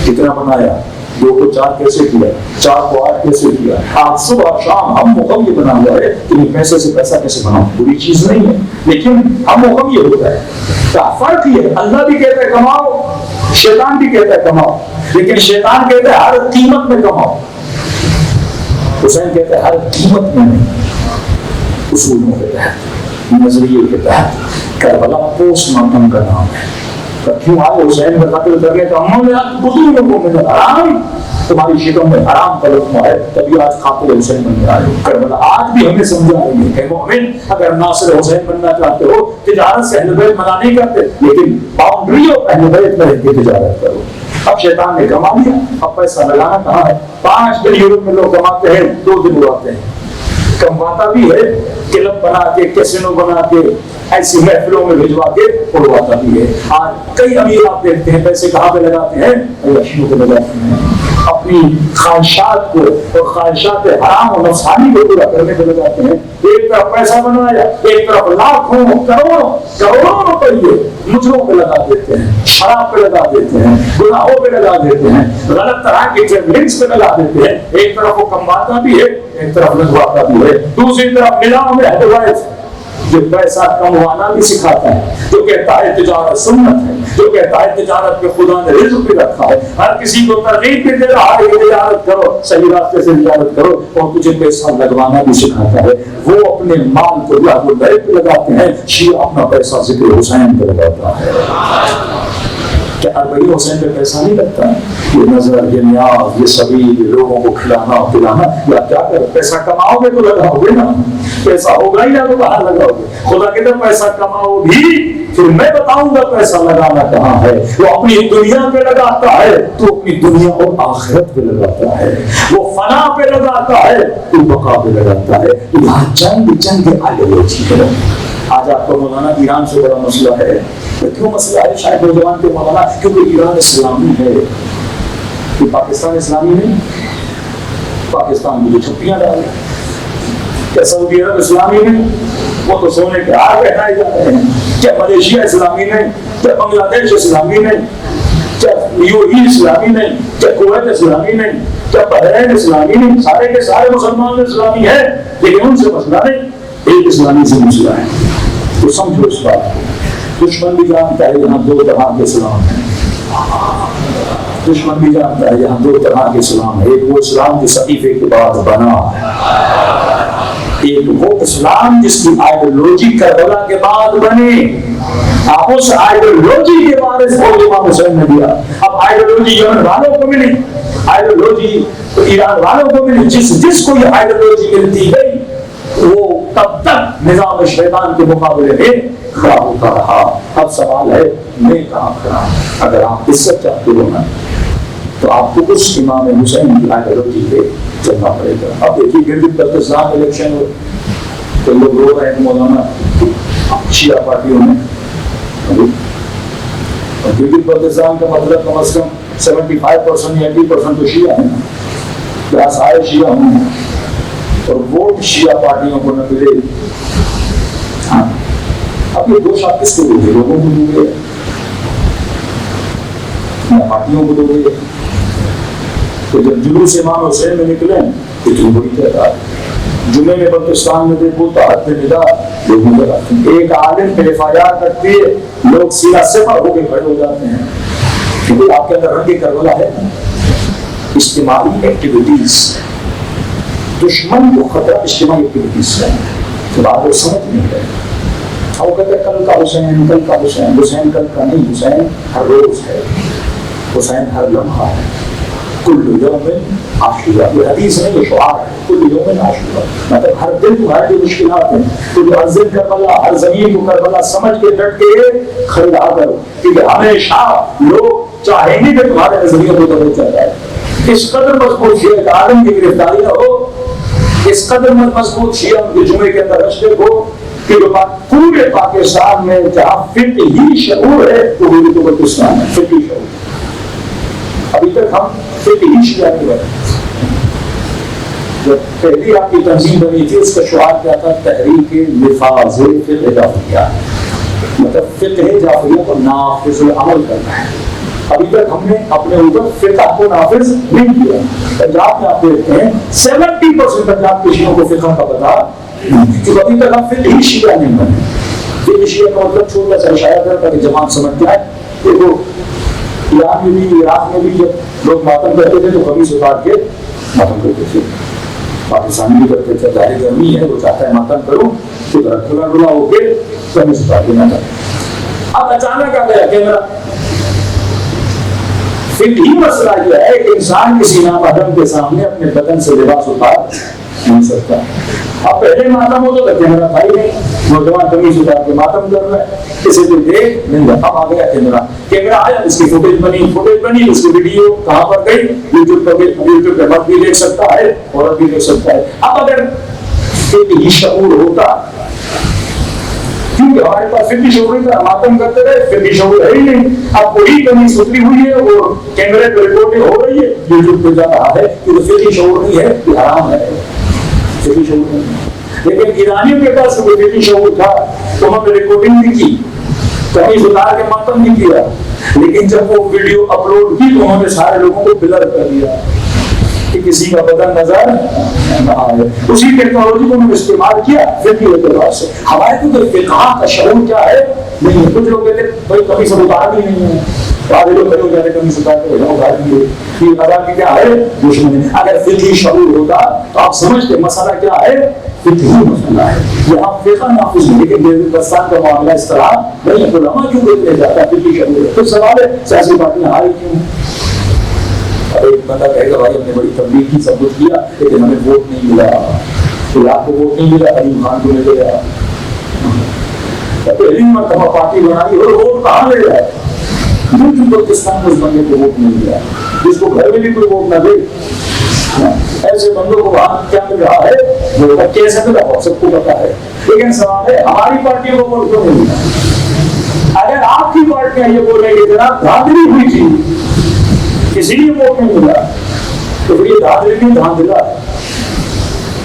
کتنا بنایا، 2 کو 4 کیسے کیا, 4 کو 8 کیسے کیا. آج صبح شام ہم مقام یہ بنا ہوا ہے کہ پیسے سے پیسہ کیسے بناؤ, بری چیز نہیں ہے, لیکن ہم مقام یہ ہوتا ہے. فرق یہ ہے, اللہ بھی کہتا ہے کماؤ, شیطان بھی کہتا ہے کماؤ, لیکن شیطان کہتا ہے ہر قیمت میں کماؤ, حسین کہتا ہے ہر قیمت میں نہیں, اصولوں کے تحت, نظریے کے تحت. کربلا پوسٹ مارٹم کا نام ہے. کیوں آئے حسین کا قتل کر گئے تو ہم نے بزرگوں کو میں حرام, تمہاری شکم میں حرام کا لقمہ ہے, تبھی آج قاتل حسین بن گئے. کربلا آج بھی ہمیں سمجھا رہی ہے کہ مومن اگر ناصر حسین بننا چاہتے ہو, تجارت سے اہل بیت منع نہیں کرتے, لیکن باؤنڈری اور اہل بیت میں رہ کے تجارت کرو. اب شیطان نے کما لیا, اب پیسہ لگانا کہاں ہے. 5 دن یورپ میں لوگ کماتے ہیں, 2 دن اڑاتے ہیں. کمواتا بھی ہے, کلب بنا کے, کیسینو بنا کے, ایسی محفلوں میں بھجوا کے اڑواتا بھی ہے. آج کئی امیر آپ دیکھتے ہیں پیسے کہاں پہ لگاتے ہیں, عیاشیوں پہ لگاتے ہیں, اپنی خواہشات کو اور خواہشات حرام اور نفسانی کو پورا کرنے پہ لگاتے ہیں. ایک طرف پیسہ بنایا, ایک طرف لاکھوں کروڑوں روپئے مجرموں پہ لگا دیتے ہیں, شراب پہ لگا دیتے ہیں, گناہوں پہ لگا دیتے ہیں, غلط طرح کے ٹریولنگس پہ لگا دیتے ہیں. ایک طرف وہ کمواتا بھی ہے, ایک طرف لگواتا بھی ہے. دوسری طرف نظام میں ہدایت جو پیسہ کموانا بھی سکھاتا ہے, جو کہتا ہے تجارت سنت ہے, جو کہتا ہے تجارت پہ خدا نے رزق بھی رکھا ہے, ہر کسی کو ترغیب بھی دے رہا ہے کہ تجارت کرو, صحیح راستے سے تجارت کرو, اور تجھے پیسہ لگوانا بھی سکھاتا ہے. وہ اپنے مال کو اللہ بیت پہ لگاتے ہیں, شیعہ اپنا پیسہ ذکر حسین پہ لگاتا ہے. کیا اربعین حسین پہ پیسہ نہیں لگتا؟ یہ نظر, یہ نیاز, یہ سبھی لوگوں کو کھلانا پلانا, یا کیا کرو, پیسہ کماؤ گے تو لگاؤ گے نا, پیسہ ہوگا ہی نہ تو باہر لگاؤ گے. خدا کہتا ہے پیسہ کماؤ بھی, پھر میں بتاؤں گا پیسہ لگانا کہاں ہے. وہ اپنی دنیا پہ لگاتا ہے تو اپنی دنیا اور آخرت پہ لگاتا ہے. وہ فنا پہ لگاتا ہے تو بقا پہ لگاتا ہے. یہاں جنگ آئیڈیالوجی ہے. آج آپ کو مولانا ایران سے بڑا مسئلہ ہے. کیوں مسئلہ ہے شاید نوجوان کے مولانا؟ کیونکہ ایران اسلامی ہے. کہ پاکستان اسلامی نہیں, پاکستان میں جو چھپیاں ڈال رہے. کیا سعودی عرب اسلامی نہیں؟ وہ تو سونے کے ہار بہائے جا رہے ہیں. کیا ملیشیا اسلامی نہیں؟ کیا بنگلہ دیش اسلامی نہیں؟ کیا یو ای اسلامی نہیں؟ کیا کویت اسلامی نہیں؟ کیا بحرین اسلامی نہیں؟ سارے کے سارے مسلمان اسلامی ہیں, لیکن ان سے مسئلہ نہیں, ایک اسلامی سے مسئلہ ہے. تو سمجھو اس بات کو. دشمن بھی جانتا ہے یہاں 2 طرح کے اسلام ہیں. دشمن بھی جانتا ہے یہاں 2 طرح کے اسلام ہے. ایک وہ اسلام جو صحیفے کے بعد بنا ہے, ایک وہ اسلام جس کی آئیڈیالوجی کربلا کے بعد بنی. آپ اس آئیڈیالوجی کے بارے سے امام حسین نے دیا. اب آئیڈیالوجی یمن والوں کو ملی, آئیڈیالوجی ایران والوں کو ملی. جس کو یہ آئیڈیالوجی ملتی گئی وہ تب تک نظام شیطان کے مقابلے میں کھڑا ہوتا رہا. اب سوال ہے میں کہاں کھڑا. اگر آپ عزت چاہتے ہو نا تو آپ کو اس امام حسین کی آئیڈیالوجی پہ چلنا پڑے گا. اب دیکھیے گلگت بلتستان الیکشن ہوئے تو لوگ رو رہے ہیں مولانا شیعہ پارٹیوں میں. گلگت بلتستان کا مطلب کم از کم 75% یا 80% تو شیعہ ہیں, کیا سارے شیعہ ہوں اور ووٹ شیعہ پارٹیوں کو نہ ملے. ہاں, اب یہ دوش آپ کس کو دو گے؟ لوگوں کو دو گے یا پارٹیوں کو دو گے؟ تو جب جلوس امام حسین میں نکلے تو جمہوری کہتا ہے. جمعے میں بلتستان میں دیکھو تو حد ندا لوگوں کا ایک عالم پہ FIR کرتی ہے, لوگ سیدھا صفر ہو کے کھڑے ہو جاتے ہیں. کیونکہ آپ کے اندر رنگ کربلا ہے. اجتماعی ایکٹیویٹیز, دشمن کو خطرہ اجتماعی ایکٹیویٹیز سے تو آپ کو سمجھ نہیں رہے. وہ کہتے ہیں کل کا حسین, کل کا حسین. حسین کل کا نہیں, حسین ہر روز ہے, حسین ہر لمحہ ہے. کل یوم عاشورہ, یہ حدیث نہیں, یہ شعار ہے. کل یوم عاشورہ مطلب ہر دن تمہاری جو مشکلات ہیں تو جو عزت کربلا, ہر زمین کو کربلا سمجھ کے ڈٹ کے کھڑا کرو, کیونکہ ہمیشہ لوگ چاہیں گے کہ تمہارے نظریوں کو بدل جاتا ہے. اس قدر مضبوط شیعہ کہ عالم کی گرفتاری نہ ہو, اس قدر مضبوط شیعہ کے جمعے کے اندر رشتے ہو کہ پورے پاکستان میں جہاں فقہی شعور ہے وہ بھی تو بلتستان ہے. فقہی شعور ابھی تک ہم فقہی شیعہ نہیں بنے. جب پہلی آپ کی تنظیم بنی تھی اس کا شعار کیا تھا؟ تحریک نفاذ فقہ جعفریہ, مطلب فقہ جعفریہ کو نافذ العمل کرنا ہے. ابھی تک ہم نے اپنے اوپر فقہ کو نافذ نہیں کیا. پنجاب میں آپ دیکھتے ہیں 70% پنجاب کے شیعوں کو فقہ کا پتہ کیونکہ ابھی تک ہم فقہی شیعہ نہیں بنے. فقہی شیعہ کا مطلب چھوٹا سا اشارہ کرتا کہ جماعت سمجھ جائے. دیکھو ایران میں بھی عراق میں بھی جب لوگ ماتم کرتے تھے تو قمیص اتار کے ماتم کرتے تھے. پاکستانی بھی کرتے تھے. ظاہر گرمی ہے وہ چاہتا ہے ماتم کروں تو ذرا کھلا ڈلا ہو کے قمیص اتار کے ماتم. اب اچانک آ گیا کیمرہ. فقہی مسئلہ یہ ہے کہ انسان کسی نامحرم کے سامنے اپنے بدن سے لباس اتار نہیں سکتا. اب پہلے ماتم ہوتا تھا کیمرہ تھا ہی نہیں. نوجوان قمیص اتار کے ماتم کر رہا ہے کسی کو دیکھ نہیں. اب آ گیا کیمرہ. کیمرہ آیا اس کی فوٹیج بنی اس کی ویڈیو کہاں پر گئی؟ یوٹیوب پہ مرد بھی دیکھ سکتا ہے عورت بھی دیکھ سکتا ہے. اب اگر فقہی شعور ہوتا کیونکہ ہمارے پاس فقہی شعور نہیں تھا ماتم کرتے رہے. فقہی شعور ہے ہی نہیں. اب وہی قمیص اتری ہوئی ہے اور کیمرے پہ رپورٹنگ ہو رہی ہے یوٹیوب پہ جا رہا ہے کیونکہ فقہی شعور نہیں ہے کہ حرام ہے. فقہی شعور نہیں. لیکن ایرانیوں کے پاس وہ فقہی شعور تھا تو انہوں نے ریکارڈنگ بھی کی قمیص اتار کے ماتم نہیں کیا. لیکن جب وہ ویڈیو اپلوڈ کی تو انہوں نے سارے لوگوں کو بلر کر دیا کہ کسی کا بدن نظر نہ آئے. اسی ٹیکنالوجی کو انہوں نے استعمال کیا فقہی اعتبار سے. ہمارے تو فقہ کا شعور کیا ہے نہیں. کچھ لوگ کہتے ہیں بھائی قمیص اتار بھی نہیں ہے. آدھے لوگ کھڑے ہو جاتے قمیص اتار کے اتار دیے. یہ ادا کی کیا ہے دشمنی. اگر فقہی شعور ہوتا تو آپ سمجھتے مسئلہ کیا ہے فقہی مسئلہ ہے. یہاں فقہ نافذ نہیں. لیکن بلوچستان کا معاملہ اس طرح نہیں. علماء کیوں دیکھنے جاتا ہے فقہی شعور ہے. پھر سوال ہے سیاسی پارٹیاں ہاری کیوں. اب ایک بندہ کہے گا بھائی ہم نے بڑی تبلیغ کی سب کچھ کیا لیکن ہمیں ووٹ نہیں ملا. تو آپ کو ووٹ نہیں ملا علیم خان کو مل گیا. علیم مرتبہ پارٹی بنائی اور ووٹ کہاں لے جائے. کیونکہ بلوچستان میں اس بندے کو ووٹ نہیں ملا. جس کو گھر میں بھی کوئی ووٹ نہ دے ایسے بندوں کو وہاں کیا مل رہا ہے وہ کیسے مل رہا سب کو پتا ہے. لیکن سوال ہے ہماری پارٹی کو ووٹ کیوں نہیں ملا. اگر آپ کی پارٹیاں یہ بولیں گے جناب دھاندلی ہوئی تھی کسی لیے ووٹ نہیں ملا تو پھر یہ دھاندلی نہیں دھاندلا ہے.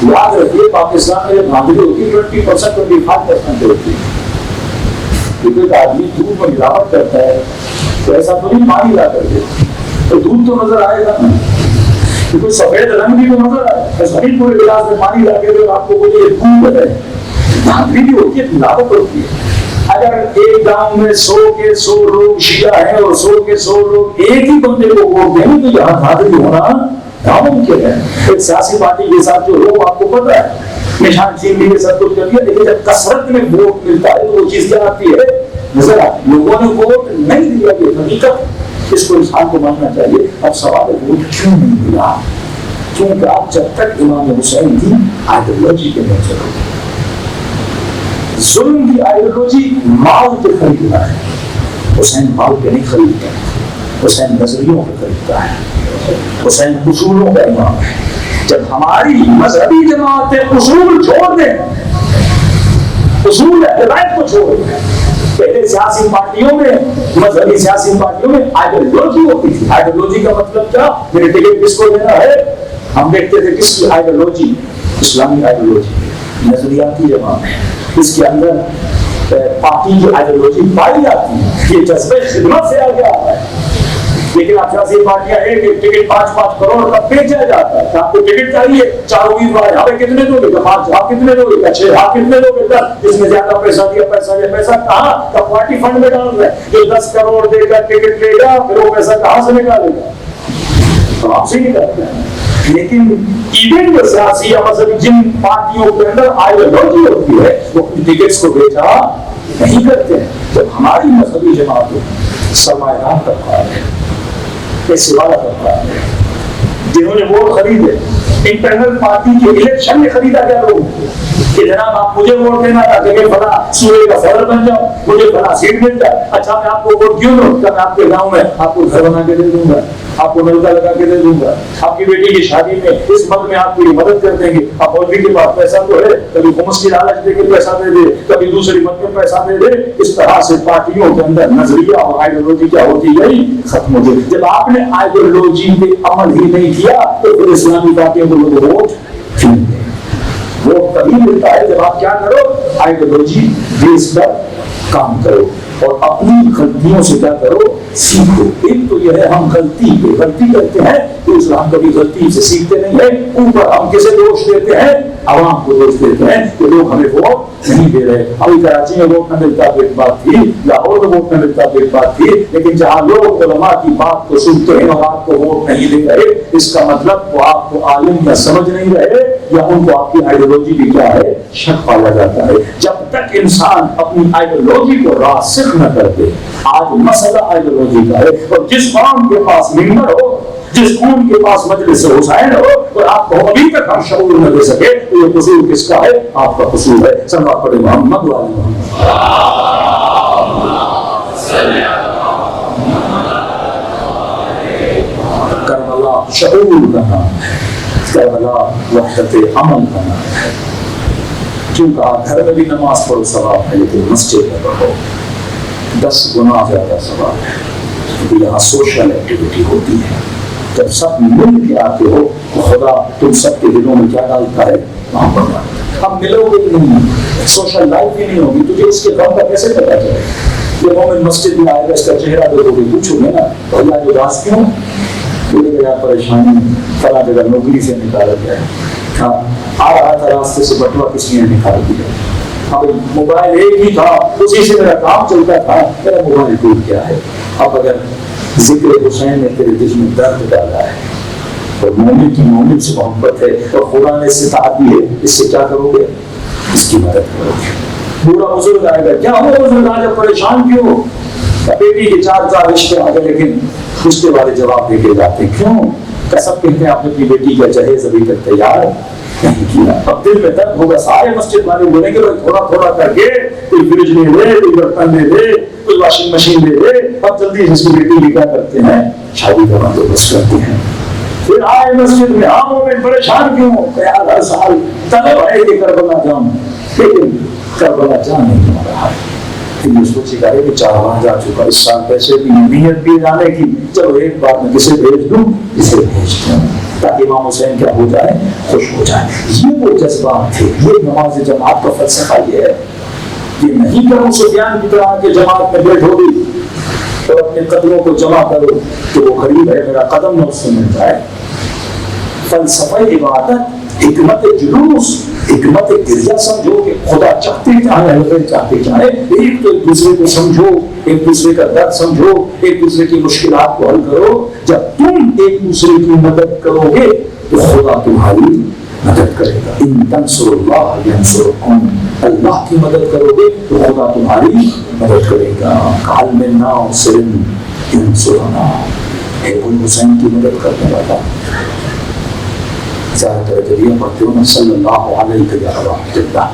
یاد رکھیے پاکستان میں دھاندلی ہوتی 20% 25% ہوتی ہے. کیونکہ آدمی دودھ میں ملاوٹ کرتا ہے تو ایسا تو نہیں پانی لا کر دے تو دودھ تو نظر آئے گا. کیونکہ سفید رنگ بھی تو نظر آئے. سبھی پورے گلاس میں پانی لا کے آپ کو بولے دودھ ہے. دھاندلی بھی ہوتی ہے ملاوٹ ہوتی ہے. اگر ایک گاؤں میں 100 کے 100 لوگ شیعہ ہیں اور 100 کے 100 لوگ ایک ہی بندے کو ووٹ دیں تو یہاں دھاندلی ہونا ناممکن ہے. ایک سیاسی پارٹی کے ساتھ جو ہو آپ کو پتا ہے نشان چین لیے سب کچھ کر دیا. لیکن جب کثرت میں ووٹ ملتا ہے تو وہ چیز کیا آتی ہے نظر آتی. لوگوں نے ووٹ نہیں دیا یہ حقیقت اس کو انسان کو ماننا چاہیے. اب سوال ہے ووٹ کیوں نہیں ملا. کیونکہ آپ جب تک امام حسین کی آئیڈیالوجی کے میں چلو. ظلم کی آئیڈیالوجی مال پہ خریدنا ہے. حسین مال پہ نہیں خریدتا. حسین نظریوں پہ خریدتا ہے. حسین اصولوں کا امام ہے. جب ہماری مذہبی جماعتیں اصول چھوڑ دیں اصول ہدایت کو چھوڑ دیں. پہلے سیاسی پارٹیوں میں مذہبی سیاسی پارٹیوں میں آئیڈیالوجی ہوتی تھی. آئیڈیالوجی کا مطلب کیا میرے ٹکٹ کس کو دینا ہے. ہم دیکھتے تھے کس کی آئیڈیالوجی اسلامی آئیڈیالوجی نظریاتی جماعت ہے. اس کے اندر پارٹی کی آئیڈیالوجی پائی جاتی ہے. یہ جذبہ خدمت سے آگے آتا ہے. لیکن آپ سیاسی پارٹیاں ہیں کہ ٹکٹ 5-5 کروڑ کا بیچا جاتا ہے. آپ کو ٹکٹ چاہیے 4 امیدوار ہمیں کتنے دو گے 5 آپ کتنے دو گے 6 آپ کتنے دو گے 10. جس نے زیادہ پیسہ دیا پیسہ کہاں کا پارٹی فنڈ میں ڈال رہا ہے. جو 10 کروڑ دے گا ٹکٹ لے گا پھر وہ پیسہ کہاں سے نکالے گا. تو آپ سے نکالتے ہیں. لیکن ایون جو سیاسی یا مذہبی جن پارٹیوں کے اندر آئیڈیالوجی ہوتی ہے وہ ٹکٹس کو بیچا نہیں کرتے ہیں. جب ہماری مذہبی جماعتوں سرمایہ دار طبقہ ہے پیسے والا طبقہ ہے جنہوں نے ووٹ خریدے انٹرنل پارٹی کے الیکشن میں خریدا گیا لوگ کہ جناب آپ مجھے ووٹ دینا تھا کہ میں فلاں صوبے کا صدر بن جاؤں مجھے فلاں سیٹ مل جائے. اچھا میں آپ کو ووٹ کیوں دوں کہ میں آپ کے گاؤں میں آپ کو گھر بنا کے دے دوں گا آپ کو نلکا لگا کے دے دوں گا آپ کی بیٹی کی شادی میں اس مد میں آپ کی مدد کر دیں گے. اب مولوی کے پاس پیسہ تو ہے کبھی خمس کی لالچ دے کے پیسہ دے دے کبھی دوسری مد میں پیسہ دے دے. اس طرح سے پارٹیوں کے اندر نظریہ اور آئیڈیالوجی کیا ہوتی گئی ختم ہو گئی. جب آپ نے آئیڈیالوجی پہ عمل ہی نہیں کیا تو پھر اسلامی پارٹیوں کو لوگ ووٹ کیوں دیں. ووٹ کا تبھی ملتا ہے جب آپ کیا کرو، آئیڈیالوجی بیس پر کام کرو اور اپنی غلطیوں سے کیا کرو، سیکھو۔ ایک تو یہ ہے ہم غلطی کرتے ہیں تو اسلام کبھی غلطی سے سیکھتے نہیں ہے، اوپر ہم کسے دوش دیتے ہیں، عوام کو دوش دیتے ہیں کہ لوگ ہمیں ووٹ نہیں دے رہے۔ ابھی کراچی میں ووٹ نہ ملتا تو ایک بات تھی، لاہور میں ووٹ نہ ملتا تو ایک بات تھی، لیکن جہاں لوگ علماء کی بات کو سنتے ہیں اور آپ کو ووٹ نہیں دے رہے، اس کا مطلب وہ آپ کو عالم یا سمجھ نہیں رہے، یا ان کو آپ کی آئیڈیالوجی بھی کیا ہے، شک پایا جاتا ہے۔ جب تک انسان اپنی آئیڈیالوجی کو راسخ نہ کر دے، آج مسئلہ آئیڈیالوجی کا ہے، اور جس قوم کے پاس ممبر ہو، جس قوم کے پاس مجلس حسین ہو، اور آپ کو ابھی تک ہم شعور نہ دے سکے، تو یہ قصور کس کا ہے؟ آپ کا قصور ہے۔ صلوات پڑھیں محمد و آل محمد۔ کربلا شعور کا نام ہے، کربلا وحدت عمل کا نام ہے۔ کیوں کہا گھر میں بھی نماز پڑھو ثواب ہے، لیکن مسجد میں پڑھو 10 گنا زیادہ ثواب ہے، کیونکہ یہاں سوشل ایکٹیویٹی ہوتی ہے۔ جب سب مل کے آتے ہو تو خدا تم سب کے دلوں میں کیا ڈالتا ہے؟ محبت۔ ہم ملو گے نہیں، سوشل لائف ہی نہیں ہوگی، تجھے اس کے غم کا کیسے پتا چلے؟ یہ مومن مسجد میں آئے گا، اس کا چہرہ دیکھو گے، پوچھو گے نا اللہ جو راز کیوں بولے گا پریشانی فلاں جگہ نوکری سے نکالا گیا ہے، ہاں آ رہا تھا راستے سے بٹوا کس نے نکال دیا، اب موبائل ایک ہی تھا اسی سے میرا کام چلتا تھا، میرا موبائل ٹوٹ گیا ہے۔ اب اگر ذکر حسین نے تیرے دل میں درد ڈالا ہے اور مومن کی مومن سے محبت ہے اور خدا نے استطاعت دی ہے، اس سے کیا کرو گے؟ اس کی مدد کرو گے۔ بوڑھا بزرگ آئے گا، کیا ہو بزرگ آج پریشان کیوں ہو؟ بیٹی کے 4 رشتے آ گئے، لیکن رشتے والے جواب دے کے جاتے کیوں؟ سب کہتے ہیں آپ نے اپنی بیٹی کا جہیز ابھی تک تیار نہیں کیا۔ اب دل میں درد ہوگا، سارے مسجد والے بولیں گے تھوڑا تھوڑا کر کے، کوئی فریج لے دے، کوئی برتن لے دے، کوئی واشنگ مشین لے دے، اب جلدی جس کی بیٹی کی کیا کرتے ہیں، شادی کا بندوبست کرتے ہیں۔ پھر آئے مسجد میں، عاموں میں پریشان کیوں ہو؟ یار ہر سال طلب ہے کہ کربلا جاؤں، لیکن کربلا جا نہیں آ رہا ہے۔ پھر یہ سوچے گا کہ 4 بار جا چکا، اس سال پیسے کی نیت بھی جانے کی، چلو ایک بار میں کسے بھیج دوں، اسے بھیج دوں تاکہ امام حسین کیا ہو جائے، خوش ہو جائے۔ یہ وہ جذبات تھے، یہ نماز جماعت کا فلسفہ یہ ہے۔ یہ نہیں کہ ابو سفیان کی طرح کہ جماعت میں بیٹھو گی اور اپنے قدموں کو جمع کرو کہ وہ قریب ہے، میرا قدم نہ اس سے مل جائے۔ فلسفہ عبادت، حکمت جلوس، حکمت گرجا سمجھو کہ خدا چاہتے چاہے حضرت چاہتے چاہے، ایک تو ایک دوسرے کو سمجھو، ایک دوسرے کا درد سمجھو، ایک دوسرے کی مشکلات کو حل کرو۔ جب تم ایک دوسرے کی مدد کرو گے تو خدا تمہاری مدد کرے گا۔ ان تنصروا اللہ ینصرکم، اللہ کی مدد کرو گے تو خدا تمہاری مدد کرے گا۔ قال من ناصر ینصرنا، ابن حسین کی مدد کرنے والا۔ زیادہ تر جلیہ پڑھتے ہوں صلی اللہ علیہ یا رحمت اللہ،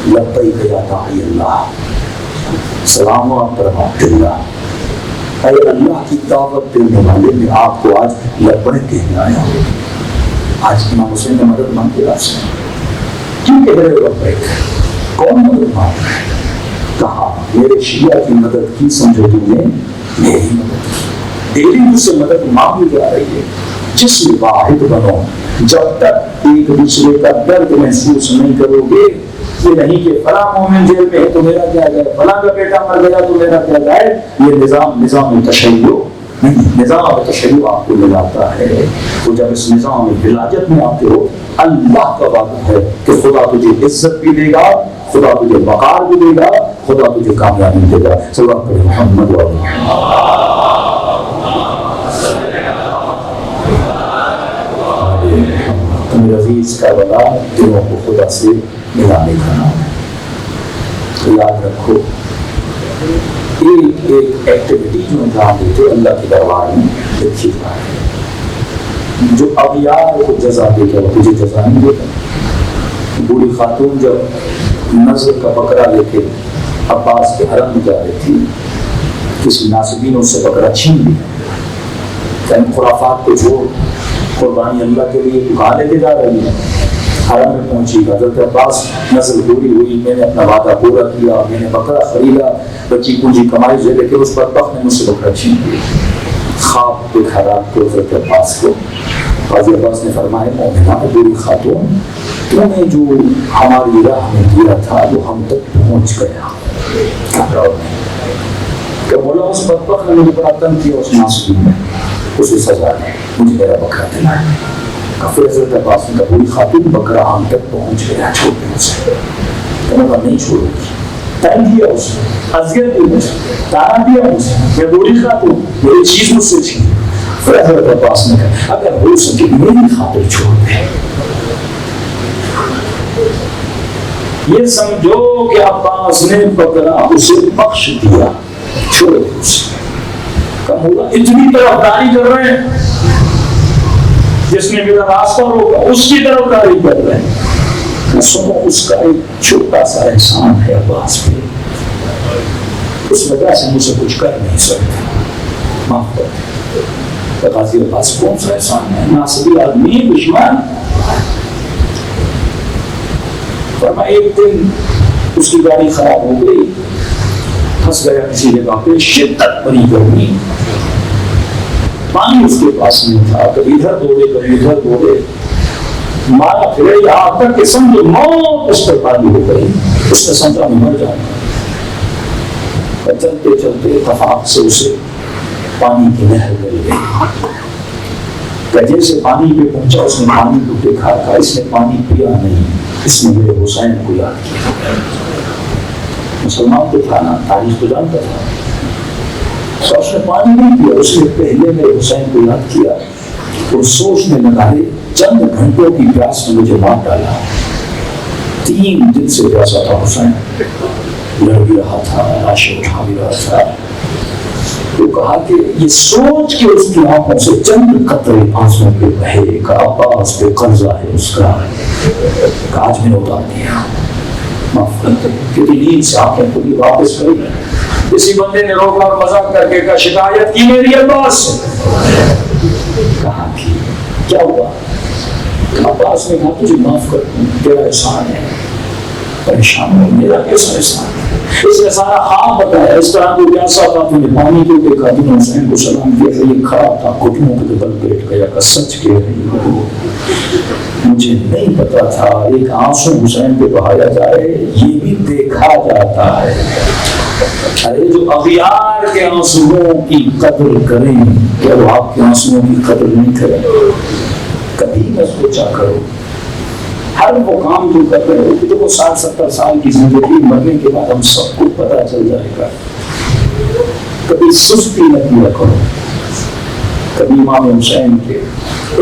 لبیک یا داعی اللہ، سلام آپ رحمت اللہ۔ اے اللہ کی دعوت دینے والے، میں آپ کو آج لبیک کہنے آیا ہوں۔ آج امام حسین نے مدد مانگی آپ سے، کیوں کہہ رہے ہو لبیک؟ کون مدد مانگ رہا ہے؟ کہا میرے شیعہ کی مدد کی، سمجھو تم نے میری مدد کی۔ ڈیلی مجھ سے مدد مانگی جا رہی ہے۔ جسم واحد بنو، جب تک ایک دوسرے کا درد محسوس نہیں کرو گے، یہ نہیں کہ فلاں مومن جیل میں ہے تو میرا کیا جائے، فلاں کا بیٹا مر گیا تو میرا کیا جائے۔ یہ نظام تشیع نہیں، نظام تشیع آپ کو ملاتا ہے۔ تو جب اس نظام ولایت میں آتے ہو، اللہ کا وعدہ ہے کہ خدا تجھے عزت بھی دے گا، خدا تجھے وقار بھی دے گا، خدا تجھے کامیابی دے گا۔ صلی اللہ علیہ محمد و عزیز کا بلا دلوں کو خدا سے ملانے کا نام ہے۔ یاد رکھو، ایک ایک ایکٹیویٹی جو انجام دیتے اللہ کے دربار میں لکھی جا ہے۔ جو اغیار کو جزا دے گا وہ تجھے جزا نہیں دے گا۔ بوڑھی خاتون جب نظر کا بکرا لے کے عباس کے حرم میں جا رہی تھی، کسی ناصبین نے اس سے بکرا چھین لیا، کہ خرافات کو چھوڑ، قربانی اللہ کے لیے کہاں لے کے جا رہی ہے؟ حرم میں پہنچی، حضرت عباس نظر پوری ہوئی، میں نے اپنا وعدہ پورا کیا، میں نے بکرا خریدا، بچی پونجی کمائی سے، لیکن اس بدبخت نے مجھ سے بکرا چھین لیا۔ خواب دکھا رات کو حضرت عباس کو، قاضی عباس نے فرمایا مومنہ بوڑھی خاتون تو نے جو ہماری راہ میں دیا تھا وہ ہم تک پہنچ گیا. کہ مولا اس بدبخت نے مجھے بڑا تنگ کیا اس معصوم میں, اسے سزا دے, مجھے میرا بکرا دلائے. پھر حضرت عباس نے کہا وہی خاتون بکرا ہم تک پہنچ گیا, چھوڑ دیں اسے. تو میں نہیں چھوڑوں گی. ٹائم دیا اسے, اذیت دی مجھے, تانا دیا مجھے, میں بوڑھی خاتون, میری چیز مجھ سے چھین. پھر حضرت عباس نے کہا اگر ہو سکے میری خاطر چھوڑ دیں. یہ سمجھو کہ عباس نے بکرا اسے بخش دیا, چھوڑ دیں اسے. کم ہوگا اتنی طرفداری کر رہے ہیں, جس نے میرا راستہ روکا اس کی طرفداری کر رہے ہیں. سنو اس کا ایک چھوٹا سا احسان ہے عباس پہ, اس وجہ سے مجھے کچھ کر نہیں سکتے, معاف کر دیں. قاضی عباس کون سا احسان ہے؟ ناصبی آدمی, دشمن. فرمایا ایک دن اس کی گاڑی خراب ہو گئی, پھنس گیا کسی جگہ پہ, شدت بڑی گرمی, پانی اس کے پاس نہیں تھا, کبھی ادھر دوڑے کبھی ادھر دوڑے, مارا پھرے یہاں تک کہ سمجھو موت اس پر پانی ہو گئی. اس نے سمجھا میں مر جاؤں گا. چلتے چلتے اتفاق سے اسے پانی کی نہر مل گئی. جیسے پانی پہ پہنچا اس نے پانی کو دیکھا تھا, اس نے پانی پیا نہیں, اس نے میرے حسین کو یاد کیا. مسلمان تو تھا نا, تاریخ تو جانتا تھا. تو اس نے پانی نہیں پیا, اس نے پہلے میرے حسین کو یاد کیا. اور سوچنے لگا چند گھنٹوں کی پیاس نے مجھے مار ڈالا. 3 دن سے پیاسا تھا حسین, لڑ بھی رہا تھا, لاشیں اٹھا بھی رہا تھا. تو کہا کہ یہ سوچ کے اس کی آنکھوں سے چند قطرے آنسوں پہ بہے. کہ عباس پہ قرضہ ہے اس کا, کہ آج میں اتار دیا, معاف کر دے. کیونکہ نیند سے آنکھیں پوری واپس کری. کسی بندے نے روکا اور مذاق کر کے کہا شکایت کی میری عباس سے. کہا کہ کیا ہوا؟ عباس نے کہا تجھے معاف کر دوں, تیرا احسان ہے. پریشان ہو, میرا کیسا احسان ہے؟ اس نے سارا خواب بتایا. اس طرح کو پیاسا تھا, تو نے پانی کو دیکھا, تو نے حسین کو سلام کیا. یہ کھڑا تھا, گھٹنوں کے بل بیٹھ گیا. کہ سچ کہہ رہی ہو, مجھے نہیں پتا تھا ایک آنسو حسین پہ بہایا جائے, یہ بھی دیکھا جاتا ہے. ارے جو اغیار کے آنسوؤں کی قدر کریں, کیا وہ آپ کے آنسوؤں کی قدر نہیں کریں؟ کبھی نہ سوچا کرو. ہر وہ کام جو کر رہے ہو, کہ وہ 60-70 سال کی زندگی, مرنے کے بعد ہم سب کو پتا چل جائے گا. کبھی سستی نہ کیا کرو. کبھی امام حسین کے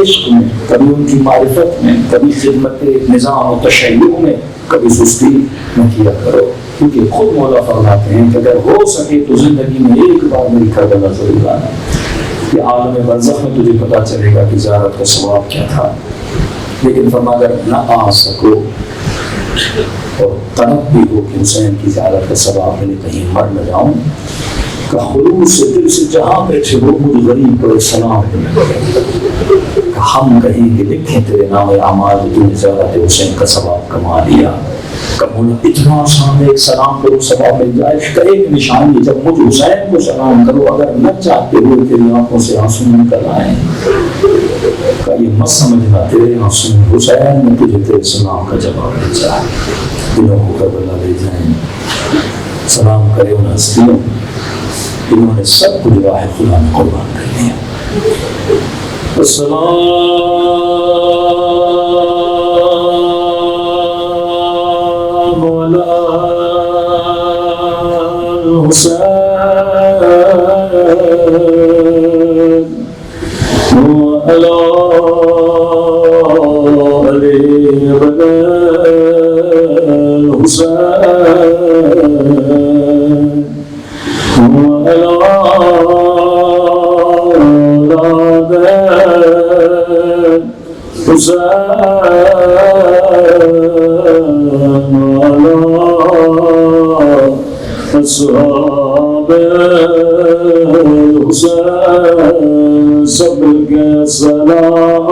عشق میں, کبھی ان کی معرفت میں, کبھی خدمت نظام و تشیع میں کبھی سستی نہ کیا کرو. کیونکہ خود مولا فرماتے ہیں کہ اگر ہو سکے تو زندگی میں ایک بار میری کربلا ضرور آنا. کہ عالم برزخ میں تجھے پتا چلے گا کہ زیارت کا ثواب کیا تھا. لیکن فرمایا اگر نہ آ سکو اور طلب بھی ہو کہ حسین کی زیارت کا ثواب میں کہیں مر نہ جاؤں, کہ خلوص سے دل سے جہاں بیٹھے ہو مجھ غریب پر سلام کہ ہم کہیں گے لکھیں تیرے نام اعمال, تو نے زیارت حسین کا ثواب کما لیا. کبھی اتنا آسان ایک سلام کرو ثواب مل جائے. کہ ایک نشانی جب مجھ حسین کو سلام کرو, اگر نہ چاہتے ہوئے تیری آنکھوں سے آنسو نکل آئیں, کہ یہ مت سمجھنا تیرے آنسو حسین نے تجھے تیرے سلام کا جواب بھیجا ہے. دلوں کو کربلا لے جائیں, سلام کرے ان ہستیوں جنہوں نے سب کچھ راہ خدا میں قربان کر دیا. حسین وعلى آل حسین اصحاب حسین سب کے سلام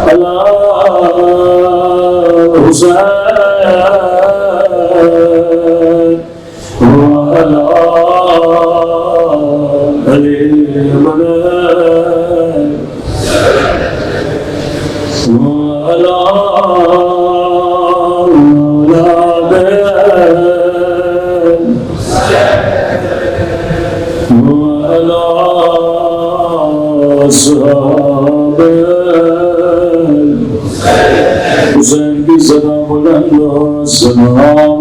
علی حسین وعلی آل حسین حسین کی صدا بلند سلام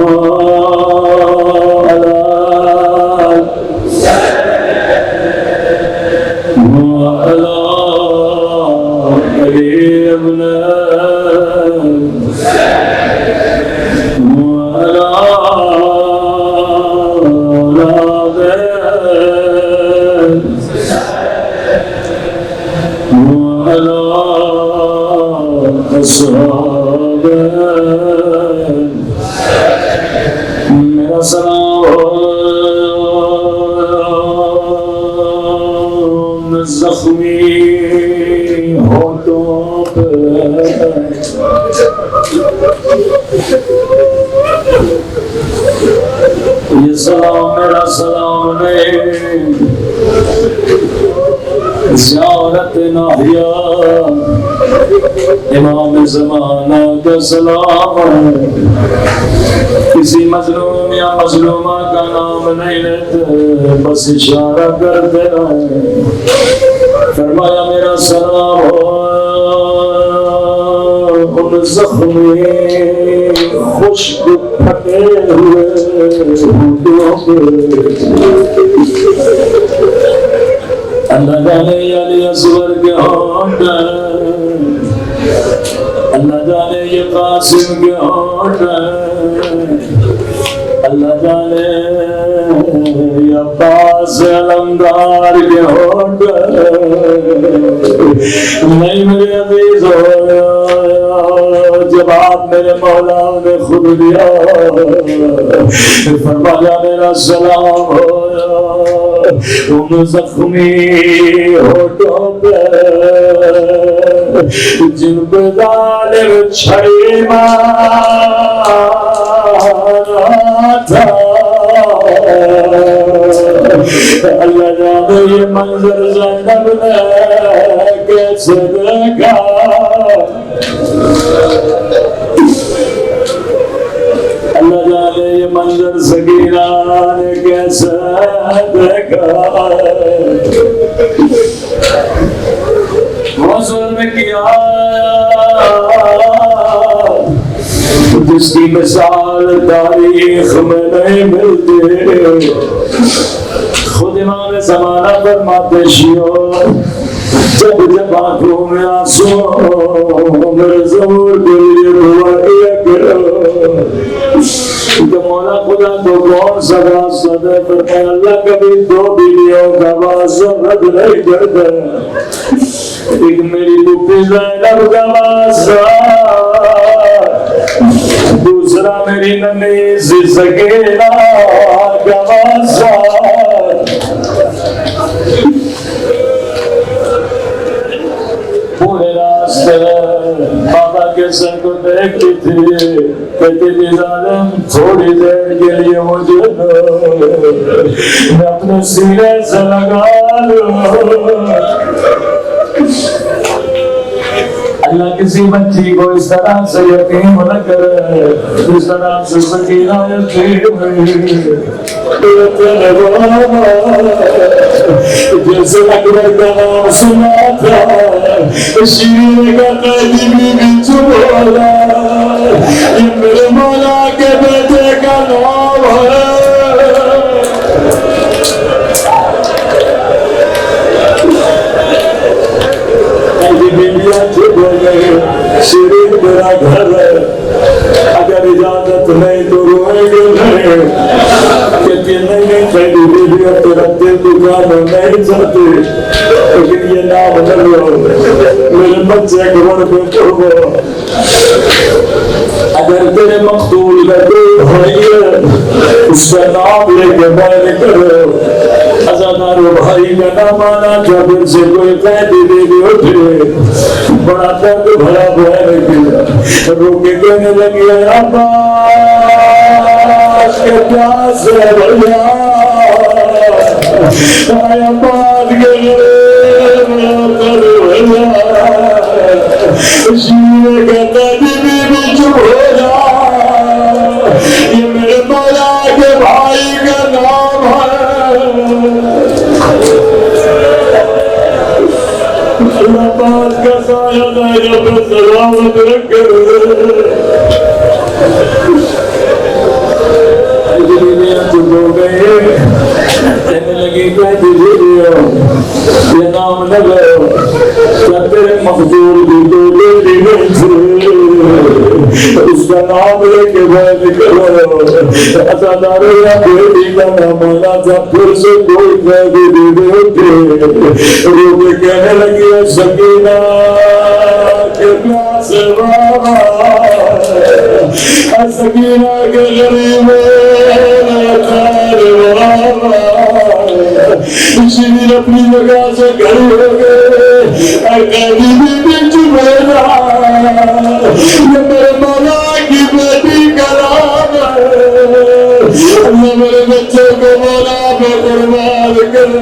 میرا سلام زخمی ہونٹوں پہ یہ سلام میرا سلام نہیں زیارت ناحیہ امام زمانہ کا سلام ہے کسی مظلوم یا مظلومہ کا نام نہیں لیتے بس اشارہ کرتے رہے فرمایا میرا سلام ہو ان زخمی خشک پھٹے ہوئے ہونٹوں پہ اللہ جانے علی اصغر کے ہونٹ اللہ جانے یہ قاسم کے ہونٹ اللہ جانے یہ عباس علمدار کے ہونٹ نہیں میرے عزیز ہو جب آپ میرے مولا نے خود دیا فرمایا میرا سلام ہو ان زخمی ہونٹوں پہ جن پہ ظالم چھڑی مارا تھا اللہ جانے یہ منظر زینب نے کیسے دیکھا اللہ جانے یہ منظر سکینہ نے کیسے دیکھا غسل میں کیا جس کی مثال تاریخ میں نہیں ملتی خود امام زمانہ فرماتے شیعہ جب جب آنکھوں میں آنسو میرے ضرور کے لیے دعا کیا کرو کہ مولا خدا تو کون سا واسطہ دے فرمایا اللہ کبھی دو بیویوں کا واسطہ رد نہیں کرتا ایک میری لپی زینب کا واسطہ دوسرا میری ننھی سی سکینہ کا واسطہ پورے راستے بابا کے سر کو دیکھتی تھی کہتی تھی ظالم تھوڑی دیر کے لیے مجھے دو میں اپنے سینے سے لگا لوں اللہ کسی بچی کو اس طرح سے یتیم نہ کرے اس طرح سے سکینہ یتیم جیسے اکبر کا نام سنا تھا شیرین کا قیدی بھی چپ بولا یہ میرے مولا کے بیٹے کا نام ہے شیرین میرا گھر ہے اگر اجازت نہیں تو روئیں گے نہیں کہتی نہیں قیدی بیویوں تیرا دل دکان نہیں چاہتی لیکن یہ نام نہ لو میرے بچے کو بڑھ پہ چھوڑو اگر تیرے مقتول کا کوئی بھائی ہے اس کا نام لے کے بیان کرو ازادارو بھائی کا نام آنا جب ان سے کوئی قیدی بیوی اٹھے بڑا درد بھرا بیان کیا رو کے کہنے لگی عباس کے پیاس ہے بھیا عباس کے شیرے کا قیدی سلامت رکھے. چپ ہو گئے. کہنے لگی کہ یہ نام لگو کیا تیرے مقدور کی دو بیٹی نہیں تھے اس کا نام لے کے بیٹھ کرو. عزادارو یا بیٹی کا نام آنا تھا پھر سے کوئی بیٹی نہیں ہوتے. رو کے کہنے لگی سکینہ کے پیاس بابا سکینہ کے غریب شریر اپنی جگہ سے کھڑی ہو گئے. قیدی بھی چمیلا یہ میرے مولا کی بیٹی کا نام ہے. اللہ میرے بچوں کو مولا پہ قربان کر.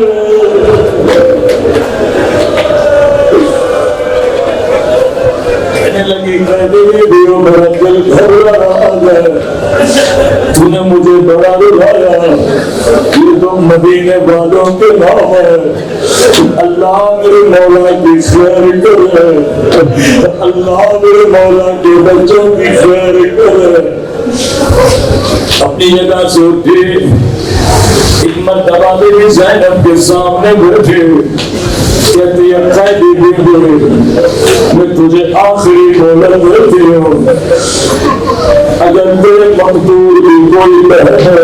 لگی قیدی بھی میرا دل گھبرا ہے. تو نے مجھے بڑا رلایا. یہ تو مدینے والوں کے نام ہے. اللہ میرے مولا کی خیر کرے. اللہ میرے مولا کے بچوں کی خیر کرے. اپنی جگہ سے اٹھی. ایک مرتبہ میری زینب کے سامنے بیٹھے. کہتی ہے قیدی بی میں تجھے آخری مہلت دیتی ہوں. اگر تیرے مقتول کی کوئی بہن ہے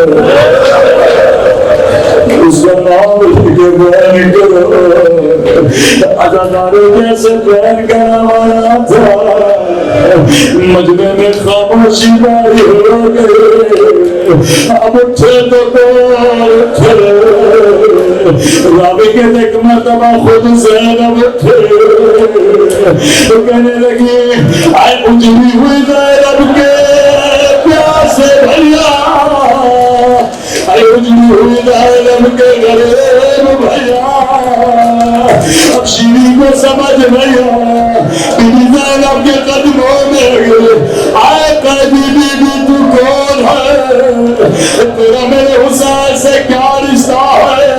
اس کا نام لے کے بیان کرو. عزادارو جیسے بیان کروایا تھا مجمع میں خاموشی داری ہو گئی. اب اٹھے تو اٹھے. راوی کے ایک مرتبہ خود زینب اٹھے تو کہنے لگی آئے اجلی ہوئی زینب کے پیاس سے بھیا. آئے اجلی ہوئی زینب کے غریب بھیا. اب شیری کو سمجھ نہیں آیا. بیوی زینب کے قدموں میں آئے قیدی بیوی تو کون ہے؟ تیرا میرے حسین سے کیا رشتہ ہے؟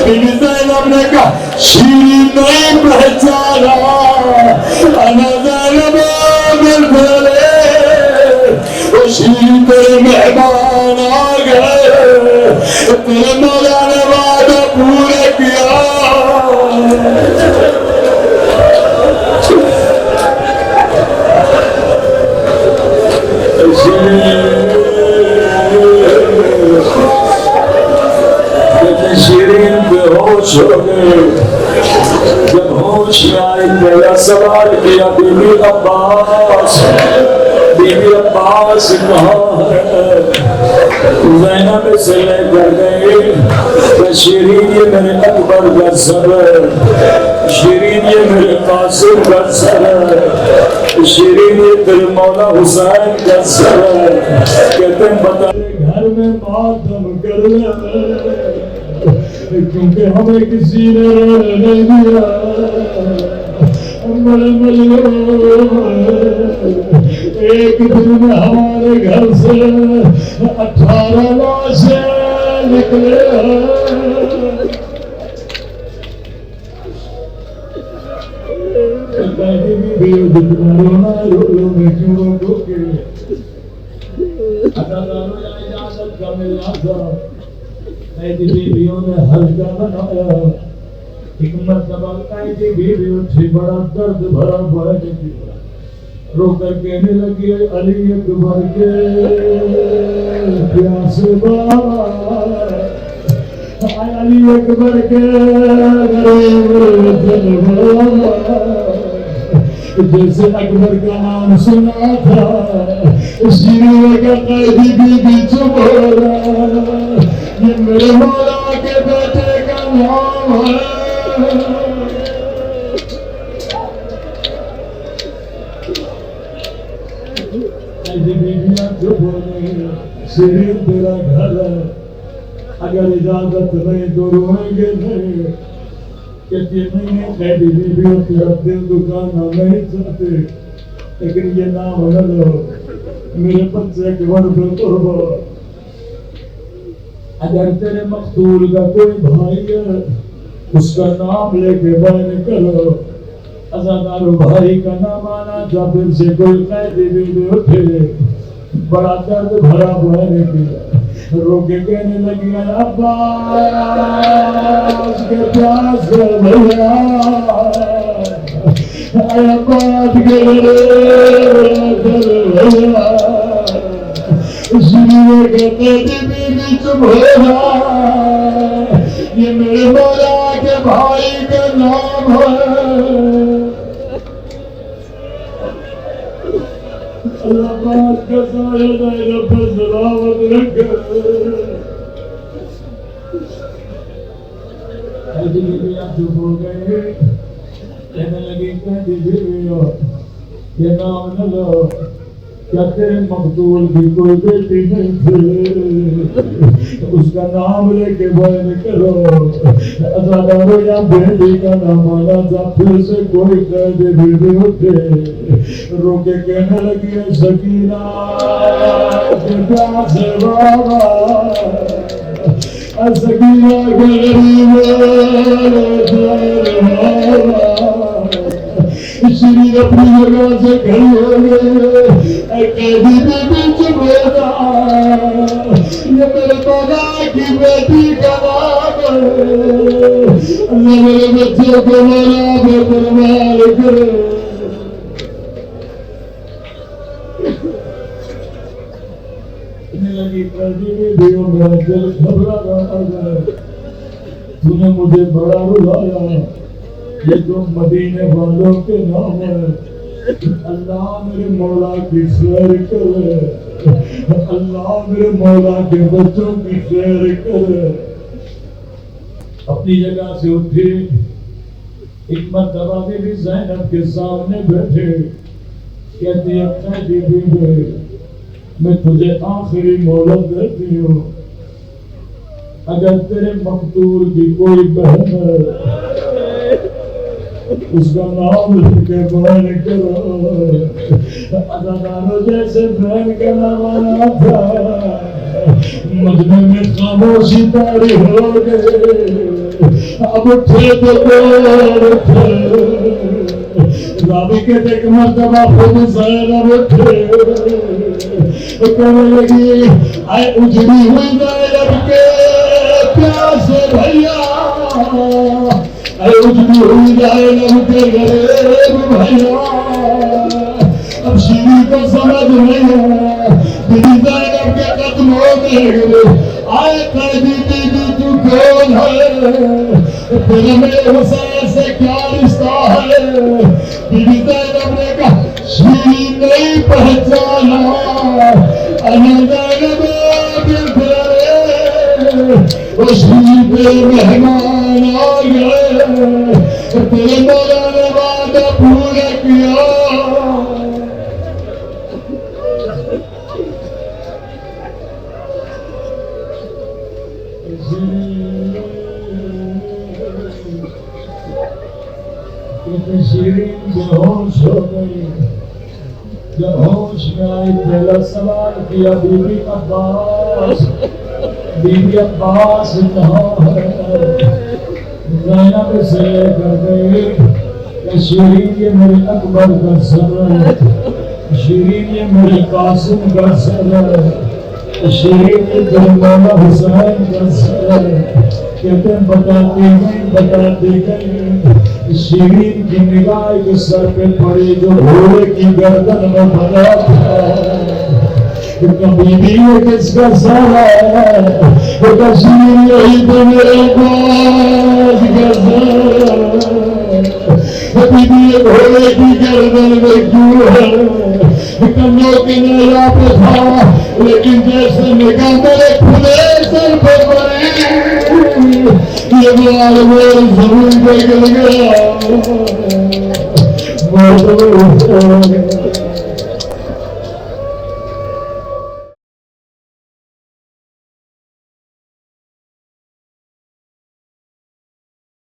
بیوی زینب نے کہا شیری نہیں پہچانا. انا زینب مل بھولے وہ شیری تیرے مہمان آ گئے. تیرے مولا نے وعدہ پورا کیا. شیرین بے ہوش ہو گئے. جب ہوش میں آئی پہلا سوال کیا بیوی عباس کہاں ہے؟ زینب سے لے کر گئی کہ شیرین یہ میرے اکبر کا سر ہے. شیرین یہ میرے قاسم کا سر ہے. شیرین یہ تیرے مولا حسین کا سر ہے. کہتے ہیں بتا گھر میں ماتم کر لے کیونکہ ہمیں کسی نے نہیں دیا. ایک دن میں ہمارے گھر سے 18 لاشیں نکلے. رونا رو میں کیوں رو کے اجازت کا ملنا تھا. قیدی بیویوں نے ہلکا بنایا. ایک مرتبہ قیدی بیوی اٹھی بڑا درد بھرا بیٹھ گئی. رو کر کہنے لگی علی اکبر کے پیاس بابا. علی اکبر کے جیسے اکبر کا نام سنا تھا شیرین کا قیدی بیوی چپ ہو رہا. یہ میرے مولا کے بیٹے کا نام ہے. شیرین تیرا گھر ہے. اگر اجازت نہیں تو روئیں گے نہیں. کہتی نہیں قیدی بیویوں تیرا دل دکانا نہیں چاہتے لیکن یہ نام نہ لو میرے بچے کے ور پہ قربان. اگر تیرے مقتول کا کوئی بھائی ہے اس کا نام لے کے بیان کرو. عزادارو بھائی کا نام آنا تھا، پھر سے کوئی قیدی بھی اٹھے، بڑا درد بھرا ہوا ہے، رو کے کہنے لگی عباس کے پیاس بھیا، عباس کے بھیا، شریف کے قیدی بھی چپ ہو رہا، یہ میرے مولا کے بھائی کا نام ہے۔ اللہ پاک کا سایہ دائرہ پر سلامت رکھے۔ قیدی بیویاں چپ ہو گئی، کہنے لگی قیدی بیویوں یہ نام نہ لو، کیا تیرے مقتول کی کوئی بیٹی نہیں تھی؟ اس کا نام لے کے بیان کرو۔ عزادارو یا بیٹی کا نام آنا تھا، پھر سے کوئی قیدی بیوی اٹھے، رو کے کہنے لگی سکینہ کے پیاس بابا، سکینہ کے غریب شریف اپنی جگہ سے کھڑی ہو گئے، قیدی بھی چپ ہو گیا، یہ میرے مولا کی بیٹی کا نام ہے، اللہ میرے بچوں کو مولا میں پروار کرے۔ کہنے لگی قیدی بیویوں میرا دل گھبرا رہا ہے، تو نے مجھے بڑا رلایا، یہ تو مدینے والوں کے نام ہے، اللہ میرے مولا کی خیر کرے، اللہ میرے مولا کے بچوں کی خیر کرے۔ اپنی جگہ سے اٹھی، ایک مرتبہ بھی زینب کے سامنے بیٹھے، کہتی ہے قیدی بیوی میں تجھے آخری مہلت دیتی ہوں، اگر تیرے مقتول کی کوئی بہن ہے اس کا نام لے کے بیان کرو۔ عزادارو جیسے بہن کا نام آنا تھا، مجمع میں خاموشی طاری ہو گئی، اب اٹھے تو دور اٹھے، راوی کہتے ایک مرتبہ خود زینب اٹھے، کہنے لگی اے اجڑی ہوئی زینب کے پیاس بھیا، اے اجڑی ہوئی زینب کے غریب بھیا، اب شیری کو سمجھ نہیں ہے، میری زینب کے قدموں میں آئے قیدی بیوی تو کون ہے، تیرا میرے حسین سے کیا رشتہ ہے؟ بیوی زینب نے کہا شیری نہیں پہچانا، انا زینب بنت وہ شیری پہ مہمان آ گئے، تیرے مولا نے وعدہ پورا کیا۔ شیرین بے ہوش ہو گئی، جب ہوش میں آئی پہلا سوال کیا بی بی عباس کہاں ہے؟ زینب سے لے کر گئی کہ شیرین یہ میرے اکبر کا سر ہے، شیرین یہ میرے قاسم کا سر ہے، شیرین یہ میرے مولا حسین کا سر ہے، کہتے ہیں بتاتی گئی، شیرین کی نگاہ کے سر پہ پڑی جو گھوڑے کی گردن میں بنا تھا، کبھی بھی یہ کس کا سر ہے؟ شیرین یہی تو میرے پاس کا سر ہے، کبھی بھی یہ گھوڑے کی گردن میں کیوں ہے؟ کنوں کے نیلا پہ تھا، لیکن جیسے نگاہ میرے کھلے سر پہ پڑی، یہ بار میرے زمین پہ گر گیا۔